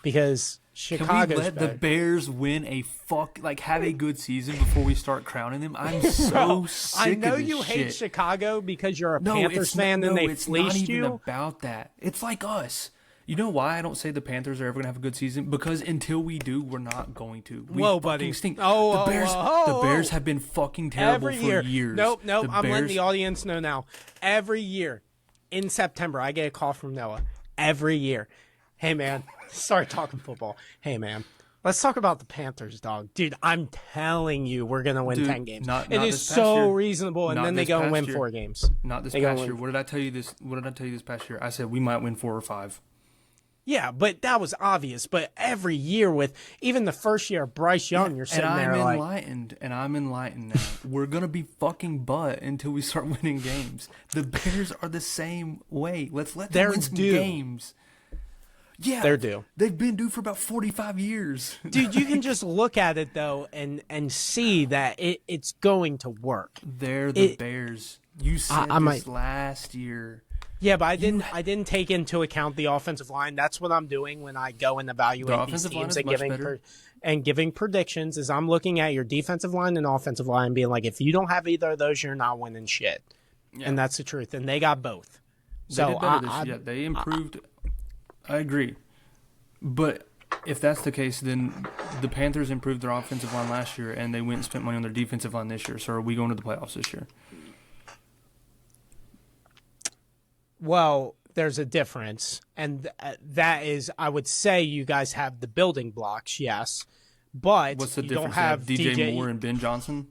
because Chicago's Can we let the Bears win have a good season before we start crowning them? I'm so sick I know of this you hate shit. Chicago because you're a Panthers fan and they fleeced you. It's not even about that. It's like us. You know why I don't say the Panthers are ever going to have a good season? Because until we do, we're not going to. Whoa, buddy. Stink. The Bears have been fucking terrible every for year. years. Nope. I'm letting the audience know now. Every year in September, I get a call from Noah. Every year. Hey, man. Start talking football. Hey, man. Let's talk about the Panthers, dog. Dude, I'm telling you, we're going to win 10 games. It is so reasonable, and then they go and win 4 games. Not this past year. What did I tell you this past year? I said we might win 4 or 5. Yeah, but that was obvious. But every year with even the first year of Bryce Young, you're sitting there like... And I'm enlightened now. We're going to be fucking butt until we start winning games. The Bears are the same way. Let's let them win some games. Yeah, they're due. They've been due for about 45 years. Dude, you can just look at it, though, and see that it's going to work. They're the Bears. You said this last year. Yeah, but I didn't take into account the offensive line. That's what I'm doing when I go and evaluate these teams and giving predictions is I'm looking at your defensive line and offensive line and being like, if you don't have either of those, you're not winning shit. Yeah. And that's the truth. And they got both. They did better this year. They improved. I agree. But if that's the case, then the Panthers improved their offensive line last year, and they went and spent money on their defensive line this year. So are we going to the playoffs this year? Well, there's a difference, and that is, I would say you guys have the building blocks, yes, but what's the you difference? don't have DJ Moore and Ben Johnson?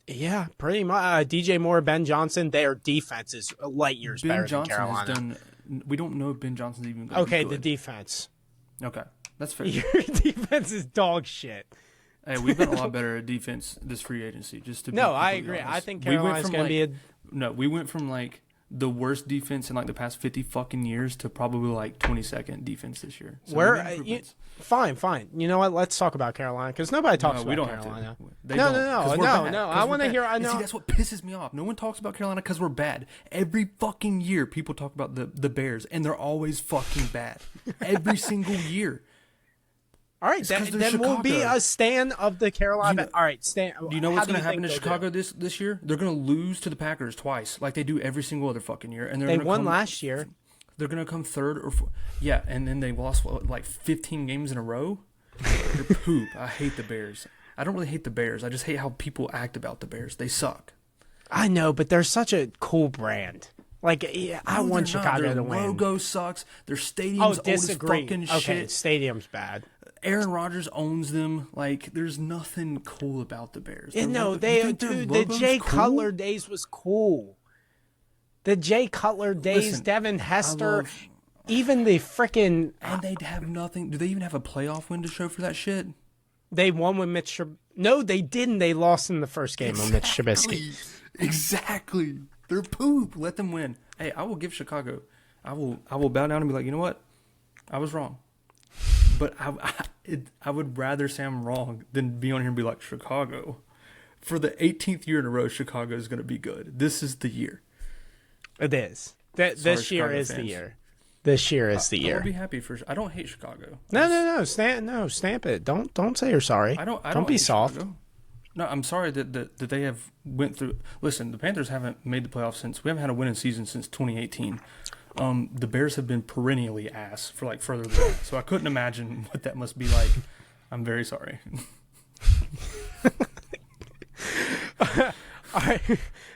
Yeah, pretty much. DJ Moore, Ben Johnson, their defense is light years better than Carolina. We don't know if Ben Johnson's even going to be good. The defense. Okay, that's fair. Your defense is dog shit. Hey, we've been a lot better at defense this free agency. Just to be I agree. Honest. I think Carolina's going to be a... No, we went from the worst defense in the past 50 fucking years to probably 22nd defense this year. So fine. You know what? Let's talk about Carolina because nobody talks about Carolina. No. I want to hear. I know. See, that's what pisses me off. No one talks about Carolina because we're bad. Every fucking year, people talk about the Bears, and they're always fucking bad. Every single year. All right, then we'll be a stan of the Carolina. All right, stan. Do you know what's going to happen to Chicago this year? They're going to lose to the Packers twice, like they do every single other fucking year. And they won last year. They're going to come third or fourth. Yeah, and then they lost 15 games in a row. They're poop. I hate the Bears. I don't really hate the Bears. I just hate how people act about the Bears. They suck. I know, but they're such a cool brand. I want Chicago to win. Their logo sucks. Their stadium's old as fucking shit. Okay, stadium's bad. Aaron Rodgers owns them. There's nothing cool about the Bears. The Jay Cutler days was cool. The Jay Cutler days, Devin Hester, even the freaking... And they'd have nothing. Do they even have a playoff win to show for that shit? They won with Mitch Trubisky. No, they didn't. They lost in the first game with Mitch Trubisky. Exactly. They're poop. Let them win. Hey, I will give Chicago. I will bow down and be like, you know what? I was wrong. But I would rather say I'm wrong than be on here and be like, Chicago. For the 18th year in a row, Chicago is going to be good. This is the year. It is. This year is the year. This year is the I year. would be happy for. I don't hate Chicago. No. Stamp it. Don't say you're sorry. I don't be hate soft. Chicago. No, I'm sorry that they have went through. Listen, the Panthers haven't made the playoffs since we haven't had a winning season since 2018. The Bears have been perennially ass for like further than that, so I couldn't imagine what that must be like. I'm very sorry. All right.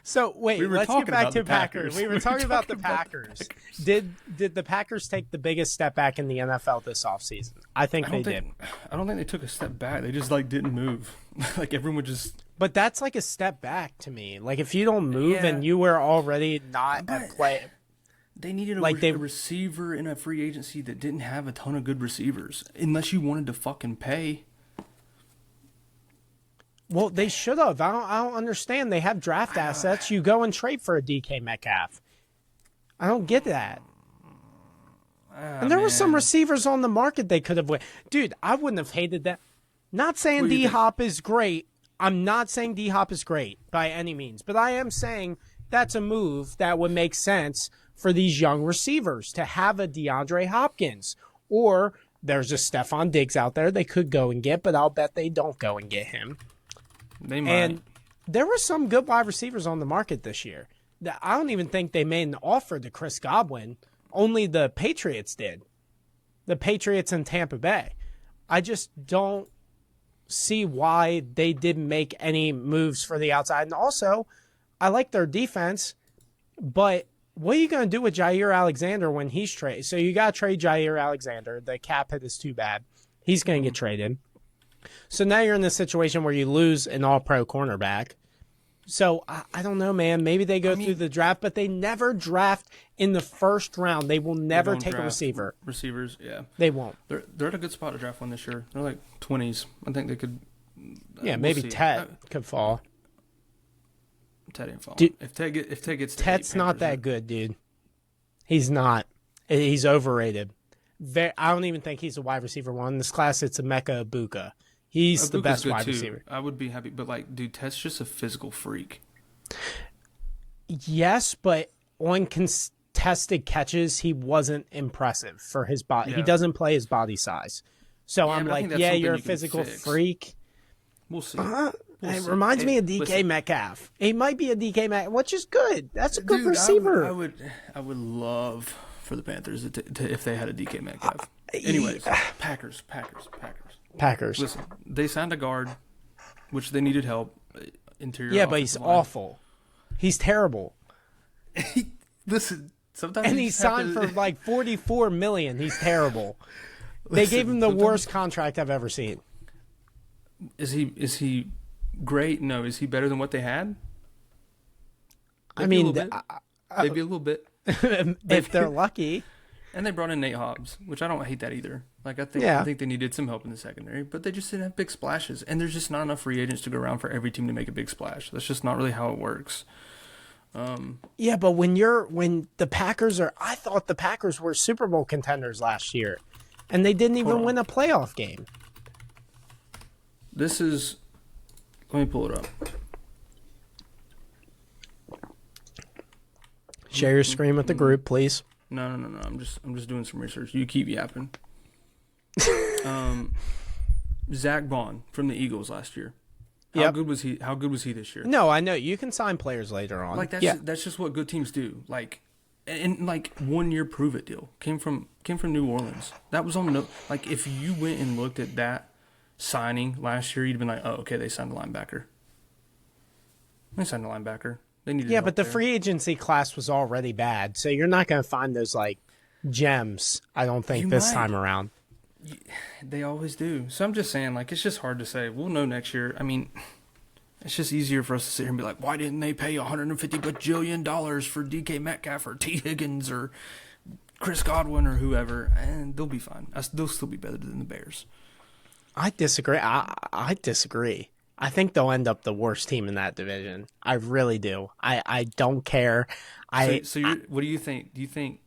So wait, let's get back to Packers. We were talking about the Packers. Did the Packers take the biggest step back in the NFL this offseason? I think they did. I don't think they took a step back. They just like didn't move. Like everyone would just. But that's like a step back to me. Like if you don't move and you were already not at play. They needed a receiver in a free agency that didn't have a ton of good receivers, unless you wanted to fucking pay. Well, they should have. I don't understand. They have draft assets. You go and trade for a DK Metcalf. I don't get that. And there were some receivers on the market they could have went. Dude, I wouldn't have hated that. Not saying D-Hop is great. I'm not saying D-Hop is great by any means. But I am saying that's a move that would make sense for these young receivers to have a DeAndre Hopkins. Or there's a Stephon Diggs out there they could go and get, but I'll bet they don't go and get him. They might. And there were some good wide receivers on the market this year. I don't even think they made an offer to Chris Godwin. Only the Patriots did. The Patriots in Tampa Bay. I just don't see why they didn't make any moves for the outside. And also, I like their defense, but what are you going to do with Jair Alexander when he's traded? So you got to trade Jair Alexander. The cap hit is too bad. He's going to get traded. So now you're in this situation where you lose an all-pro cornerback. So I don't know, man. Maybe they go through the draft, but they never draft in the first round. They will never take a receiver. Receivers, yeah. They won't. They're at a good spot to draft one this year. They're like 20s. I think they could. Yeah, maybe Ted could fall. Ted ain't falling. Dude, if Ted gets to Ted's not that good, dude. He's not. He's overrated. I don't even think he's a wide receiver one. In this class, it's Emeka Ibuka. He's the best wide receiver. I would be happy, but like, dude, Ted's just a physical freak. Yes, but on contested catches, he wasn't impressive for his body. Yeah. He doesn't play his body size. So I'm like, yeah, you're a physical freak. We'll see. It reminds me of DK Metcalf. He might be a DK Metcalf, which is good. That's a good receiver. I would love for the Panthers if they had a DK Metcalf. Anyways, Packers. Listen, they signed a guard, which they needed help. Interior. Yeah, but he's awful. He's terrible. Listen, sometimes and he signed for like $44 million. He's terrible. They gave him the worst contract I've ever seen. Is he great? No. Is he better than what they had? Maybe a little bit. If they're lucky. And they brought in Nate Hobbs, which I don't hate that either. Like I think they needed some help in the secondary, but they just didn't have big splashes. And there's just not enough free agents to go around for every team to make a big splash. That's just not really how it works. Yeah, but when the Packers I thought the Packers were Super Bowl contenders last year, and they didn't even win a playoff game. Let me pull it up. Share your screen with the group, please. No. I'm just doing some research. You keep yapping. Zach Vaughn from the Eagles last year. How good was he? How good was he this year? No, I know you can sign players later on. Like that's just what good teams do. Like, and like 1 year prove it deal came from New Orleans. That was on like if you went and looked at that signing last year, you'd been like, oh, okay, they signed a linebacker. They needed help but the there. free agency class was already bad, so you're not going to find those like gems. I don't think this time around. They always do. So I'm just saying, like, it's just hard to say. We'll know next year. I mean, it's just easier for us to sit here and be like, why didn't they pay $150 bajillion for DK Metcalf or T. Higgins or Chris Godwin or whoever? And they'll be fine. They'll still be better than the Bears. I disagree. I disagree. I think they'll end up the worst team in that division. I really do. I don't care. What do you think? Do you think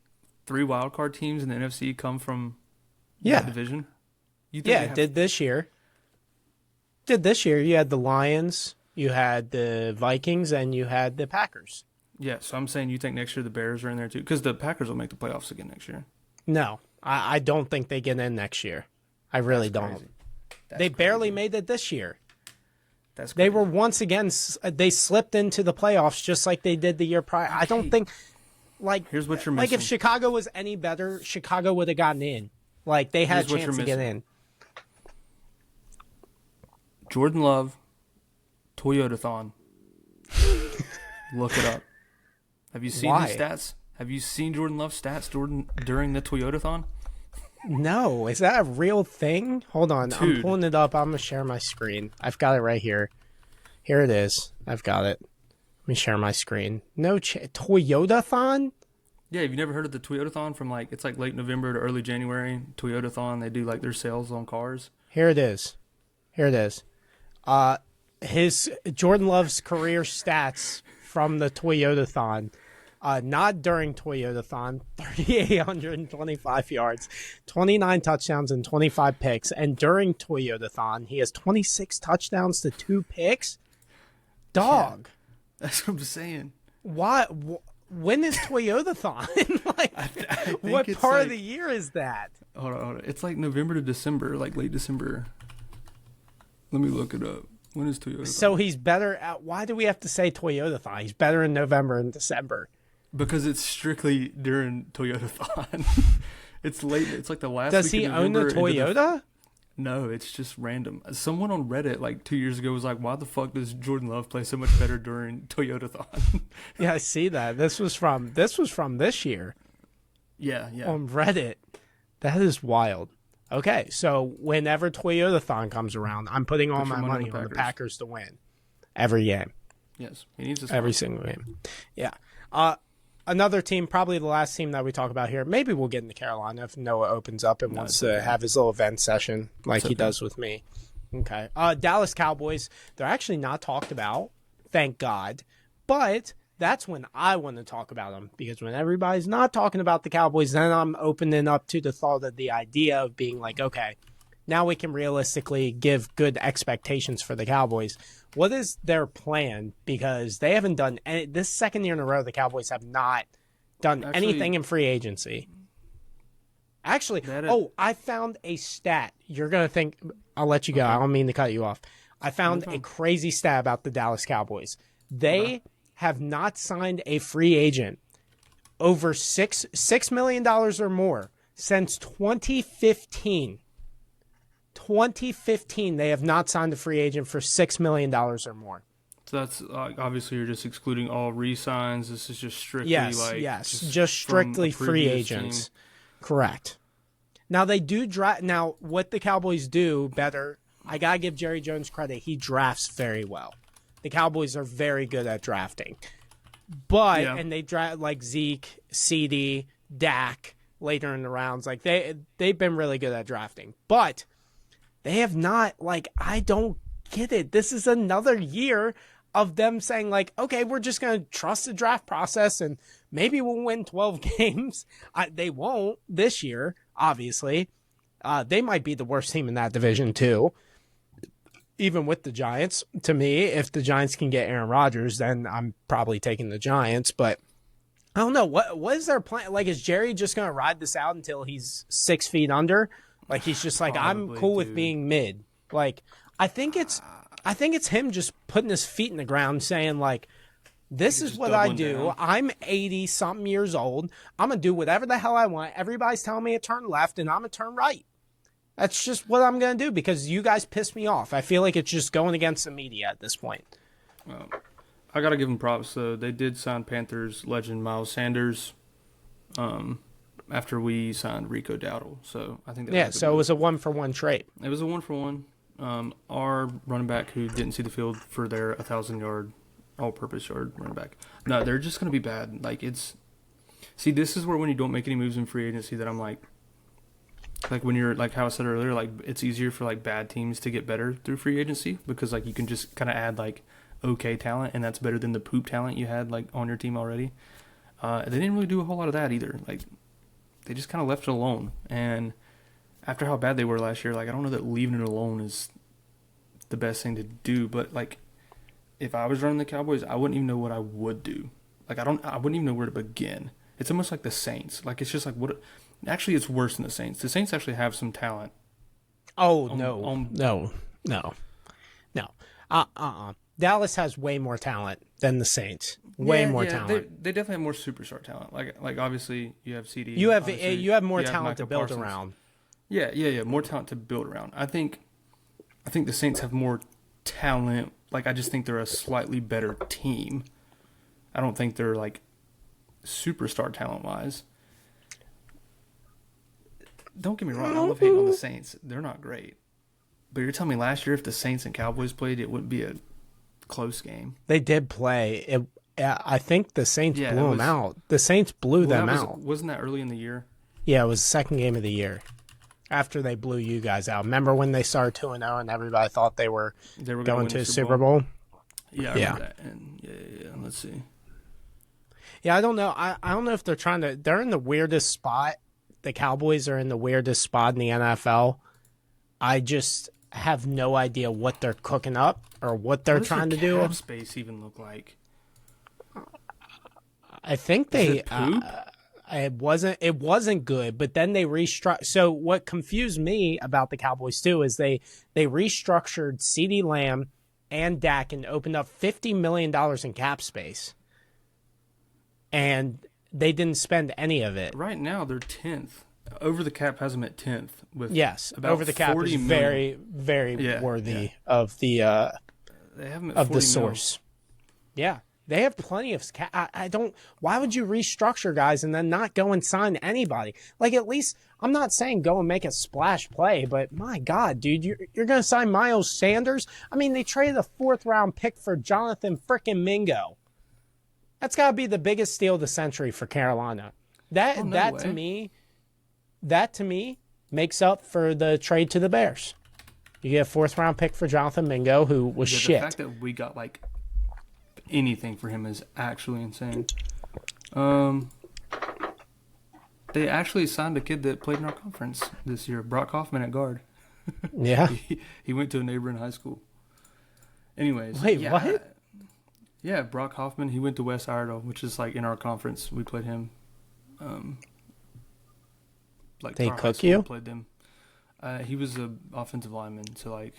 3 wildcard teams in the NFC come from that division? It did this year. You had the Lions, you had the Vikings, and you had the Packers. Yeah, so I'm saying you think next year the Bears are in there too? Because the Packers will make the playoffs again next year. No, I don't think they get in next year. I really don't. Crazy. They barely made it this year. That's They crazy. were once again, they slipped into the playoffs just like they did the year prior. I don't think, like, Here's what you're like if missing. Chicago was any better, Chicago would have gotten in. Like, they had Here's a what chance you're to get missing. in. Jordan Love, Toyotathon. Look it up. Have you seen Why? his stats? Have you seen Jordan Love's stats during the Toyotathon? No, is that a real thing? Hold on, I'm Dude. pulling it up. I'm gonna share my screen. I've got it right here. Here it is. I've got it. Let me share my screen. No, Toyotathon? Yeah, have you never heard of the Toyotathon from it's like late November to early January? Toyotathon, they do like their sales on cars. Here it is. Here it is. His Jordan Love's career stats from the Toyotathon. Not during Toyotathon, 3,825 yards, 29 touchdowns, and 25 picks. And during Toyotathon, he has 26 touchdowns to 2 picks. Dog. That's what I'm saying. Why? When is Toyotathon? Like, I think what it's part of like- the year is that? Hold on. It's like November to December, like late December. Let me look it up. When is Toyotathon? So he's better at. Why do we have to say Toyotathon? He's better in November and December. Because it's strictly during Toyotathon. It's late. It's like the last Does week he of own the November into Toyota? No, it's just random. Someone on Reddit like 2 years ago was like, "Why the fuck does Jordan Love play so much better during Toyotathon?" Yeah, I see that. This was from this year yeah. on Reddit. That is wild. Okay, so whenever Toyotathon comes around, I'm putting all Put your my money money on the on the Packers. Packers to win every game. Yes, he needs to Every single game. Yeah. Another team, probably the last team that we talk about here. Maybe we'll get into Carolina if Noah opens up and wants to have his little event session like he does with me. Okay. Dallas Cowboys, they're actually not talked about, thank God. But that's when I want to talk about them, because when everybody's not talking about the Cowboys, then I'm opening up to the thought of the idea of being like, okay, now we can realistically give good expectations for the Cowboys. What is their plan? Because they haven't done any, this second year in a row, the Cowboys have not done anything in free agency. Actually, I found a stat. You're going to think, I'll let you go. I don't mean to cut you off. I found a crazy stat about the Dallas Cowboys. They have not signed a free agent over $6 million or more since 2015. 2015, they have not signed a free agent for $6 million or more. So that's obviously you're just excluding all re-signs. This is just strictly just strictly free agents. Team. Correct. Now they do draft. Now what the Cowboys do better, I gotta give Jerry Jones credit. He drafts very well. The Cowboys are very good at drafting, and they draft like Zeke, CD, Dak later in the rounds. Like they've been really good at drafting, but they have not. Like, I don't get it. This is another year of them saying like, okay, we're just going to trust the draft process and maybe we'll win 12 games. They won't this year, obviously. They might be the worst team in that division too. Even with the Giants, to me, if the Giants can get Aaron Rodgers, then I'm probably taking the Giants. But I don't know. What is their plan? Like, is Jerry just going to ride this out until he's 6 feet under? Like, he's just like, I'm cool with being mid. Like, I think it's him just putting his feet in the ground saying like, this is what I do. Down. I'm 80 something years old. I'm going to do whatever the hell I want. Everybody's telling me to turn left and I'm going to turn right. That's just what I'm going to do because you guys piss me off. I feel like it's just going against the media at this point. I got to give them props. So they did sign Panthers legend Miles Sanders after we signed Rico Dowdle. So I think that so it was a 1-for-1 trade. It was a 1-for-1. Our running back who didn't see the field for their 1,000-yard all-purpose yard running back. No, they're just going to be bad. Like, this is where when you don't make any moves in free agency that I'm like when you're, like how I said earlier, like, it's easier for, like, bad teams to get better through free agency because, like, you can just kind of add, like, okay talent, and that's better than the poop talent you had, like, on your team already. They didn't really do a whole lot of that either. Like, they just kind of left it alone. And after how bad they were last year, like, I don't know that leaving it alone is the best thing to do, but, like, if I was running the Cowboys, I wouldn't even know what I would do. Like, I wouldn't even know where to begin. It's almost like the Saints. Like, it's just like, what Actually, it's worse than the Saints. The Saints actually have some talent. Oh, no. Dallas has way more talent than the Saints. Way more talent. They definitely have more superstar talent. Like obviously you have CD. You have more talent to build Parsons. around. Yeah. More talent to build around. I think the Saints have more talent. Like I just think they're a slightly better team. I don't think they're like superstar talent wise. Don't get me wrong. I love hating on the Saints. They're not great. But you're telling me last year if the Saints and Cowboys played, it wouldn't be a close game. They did play. I think the Saints blew them out. The Saints blew them out. Wasn't that early in the year? Yeah, it was the second game of the year. After they blew you guys out. Remember when they started 2-0 and everybody thought they were going to a Super Bowl? Yeah, I remember that. And yeah. Let's see. Yeah, I don't know. I don't know if they're trying to. They're in the weirdest spot. The Cowboys are in the weirdest spot in the NFL. I just have no idea what they're cooking up or what they're trying to do. What does the cap space even look like? I think it wasn't good, but then they restructured. So what confused me about the Cowboys too is they restructured CeeDee Lamb and Dak and opened up $50 million in cap space, and they didn't spend any of it. Right now they're 10th. Over the cap has them at 10th. With about over the cap is very, very worthy of the they have them at of the 40 source. Yeah, they have plenty of cap. I don't. Why would you restructure guys and then not go and sign anybody? Like at least I'm not saying go and make a splash play, but my God, dude, you're going to sign Miles Sanders? I mean, they traded a 4th round pick for Jonathan frickin' Mingo. That's got to be the biggest steal of the century for Carolina. That to me makes up for the trade to the Bears. You get a 4th round pick for Jonathan Mingo, who was shit. The fact that we got like anything for him is actually insane. They actually signed a kid that played in our conference this year, Brock Hoffman at guard. Yeah. he went to a neighboring high school. Anyways. Wait, what? Yeah, Brock Hoffman. He went to West Iredell, which is like in our conference. We played him. Like they cook you? Played them. He was an offensive lineman, so like,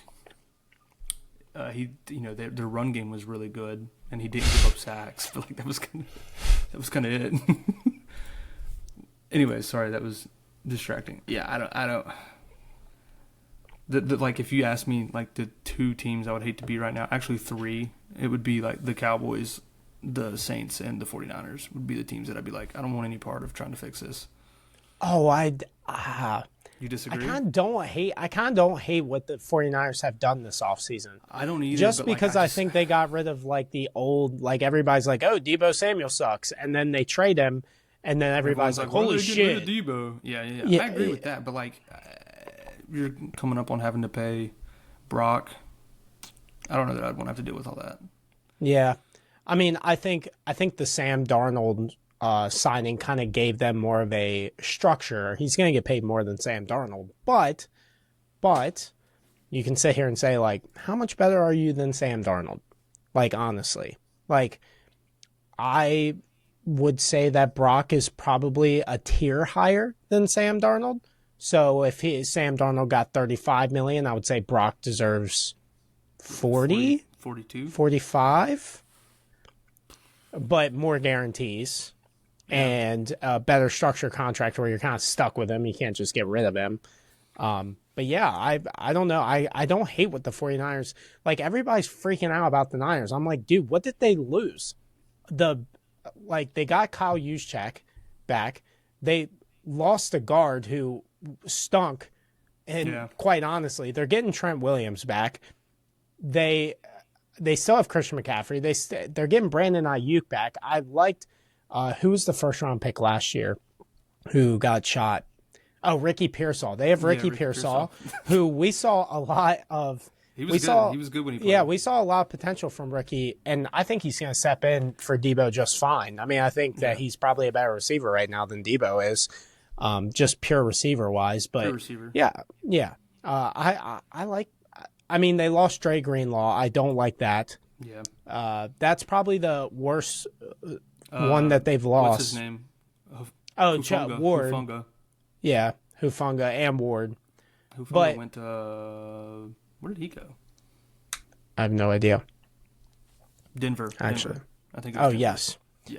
their run game was really good, and he didn't give up sacks. But like that was kind of it. Anyway, sorry, that was distracting. Yeah, I don't. Like if you ask me like the 2 teams I would hate to be right now, actually 3, it would be like the Cowboys, the Saints, and the 49ers would be the teams that I'd be like, I don't want any part of trying to fix this. Oh, you disagree? I kind of don't hate what the 49ers have done this offseason. I don't either. Just because I think they got rid of like the old, like everybody's like, oh, Deebo Samuel sucks. And then they trade him. And then everybody's like, holy shit. Deebo. Yeah. I agree with that. But like, you're coming up on having to pay Brock. I don't know that I'd want to have to deal with all that. Yeah. I mean, I think the Sam Darnold signing kind of gave them more of a structure. He's going to get paid more than Sam Darnold, but you can sit here and say like, how much better are you than Sam Darnold? Like honestly, like I would say that Brock is probably a tier higher than Sam Darnold. So if Sam Darnold got $35 million, I would say Brock deserves 40, 42, 45, but more guarantees. And a better structure contract where you're kind of stuck with him. You can't just get rid of him. But yeah, I don't know. I don't hate what the 49ers, like everybody's freaking out about the Niners. I'm like, dude, what did they lose? They got Kyle Juszczyk back. They lost a guard who stunk. And quite honestly, they're getting Trent Williams back. They still have Christian McCaffrey. They're getting Brandon Ayuk back. I liked, who was the 1st round pick last year who got shot? Oh, Ricky Pearsall. They have Ricky Pearsall, who we saw a lot of. He was good. He was good when he played. Yeah, we saw a lot of potential from Ricky, and I think he's going to step in for Deebo just fine. I mean, I think that he's probably a better receiver right now than Deebo is, just pure receiver-wise. But pure receiver. Yeah. I like. I mean, they lost Dre Greenlaw. I don't like that. Yeah. That's probably the worst one that they've lost. What's his name? Ward. Hufanga. Yeah, Hufanga and Ward. Hufanga But- went to where did he go? I have no idea. Denver. Actually. Denver. I think. It Oh, was Denver. yes.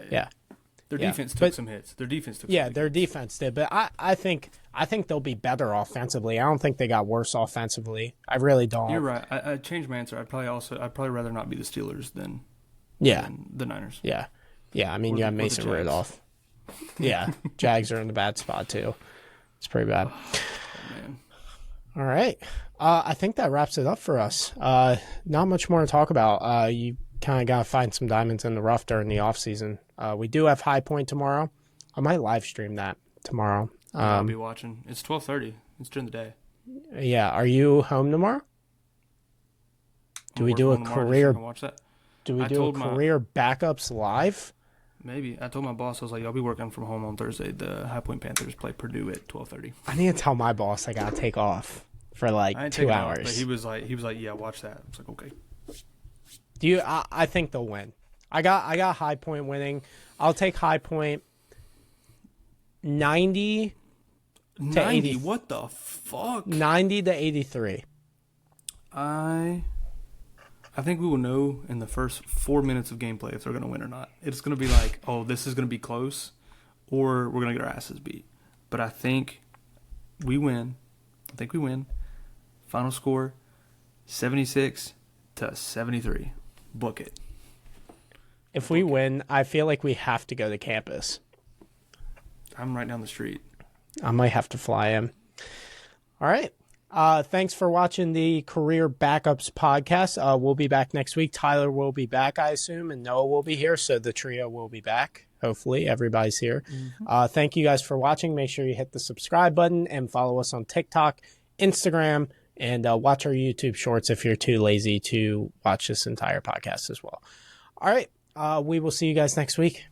Yeah. Their Yeah, defense took but- some hits. Their defense took. Yeah, some their hits. defense did, but I think they'll be better offensively. I don't think they got worse offensively. I really don't. You're right. I changed my answer. I'd probably rather not be the Steelers than Yeah, the Niners. yeah, yeah. I mean, Or you the- have or the Mason Jags. Rudolph. Yeah, Jags are in a bad spot too. It's pretty bad. Oh, man. All right, I think that wraps it up for us. Not much more to talk about. You kind of got to find some diamonds in the rough during the off season. We do have High Point tomorrow. I might live stream that tomorrow. I'll be watching. It's 12:30. It's during the day. Yeah, are you home tomorrow? Do we do a career? Watch that. Do we I do a told my- career backups live? Maybe. I told my boss, I was like, I'll be working from home on Thursday. The High Point Panthers play Purdue at 12:30. I need to tell my boss I gotta take off for like I ain't 2 taking off, hours. but he was like, yeah, watch that. I was like, okay. Do you? I think they'll win. I got High Point winning. I'll take High Point 90 90. 80. What the fuck? 90 to 83. I think we will know in the first 4 minutes of gameplay if they're going to win or not. It's going to be like, oh, this is going to be close, or we're going to get our asses beat. But I think we win. Final score, 76 to 73. Book it. If we win, I feel like we have to go to campus. I'm right down the street. I might have to fly in. All right. Thanks for watching the Career Backups podcast. We'll be back next week. Tyler will be back, I assume, and Noah will be here, so the trio will be back. Hopefully, everybody's here. Thank you guys for watching. Make sure you hit the subscribe button and follow us on TikTok, Instagram, and watch our YouTube shorts if you're too lazy to watch this entire podcast as well. All right. We will see you guys next week.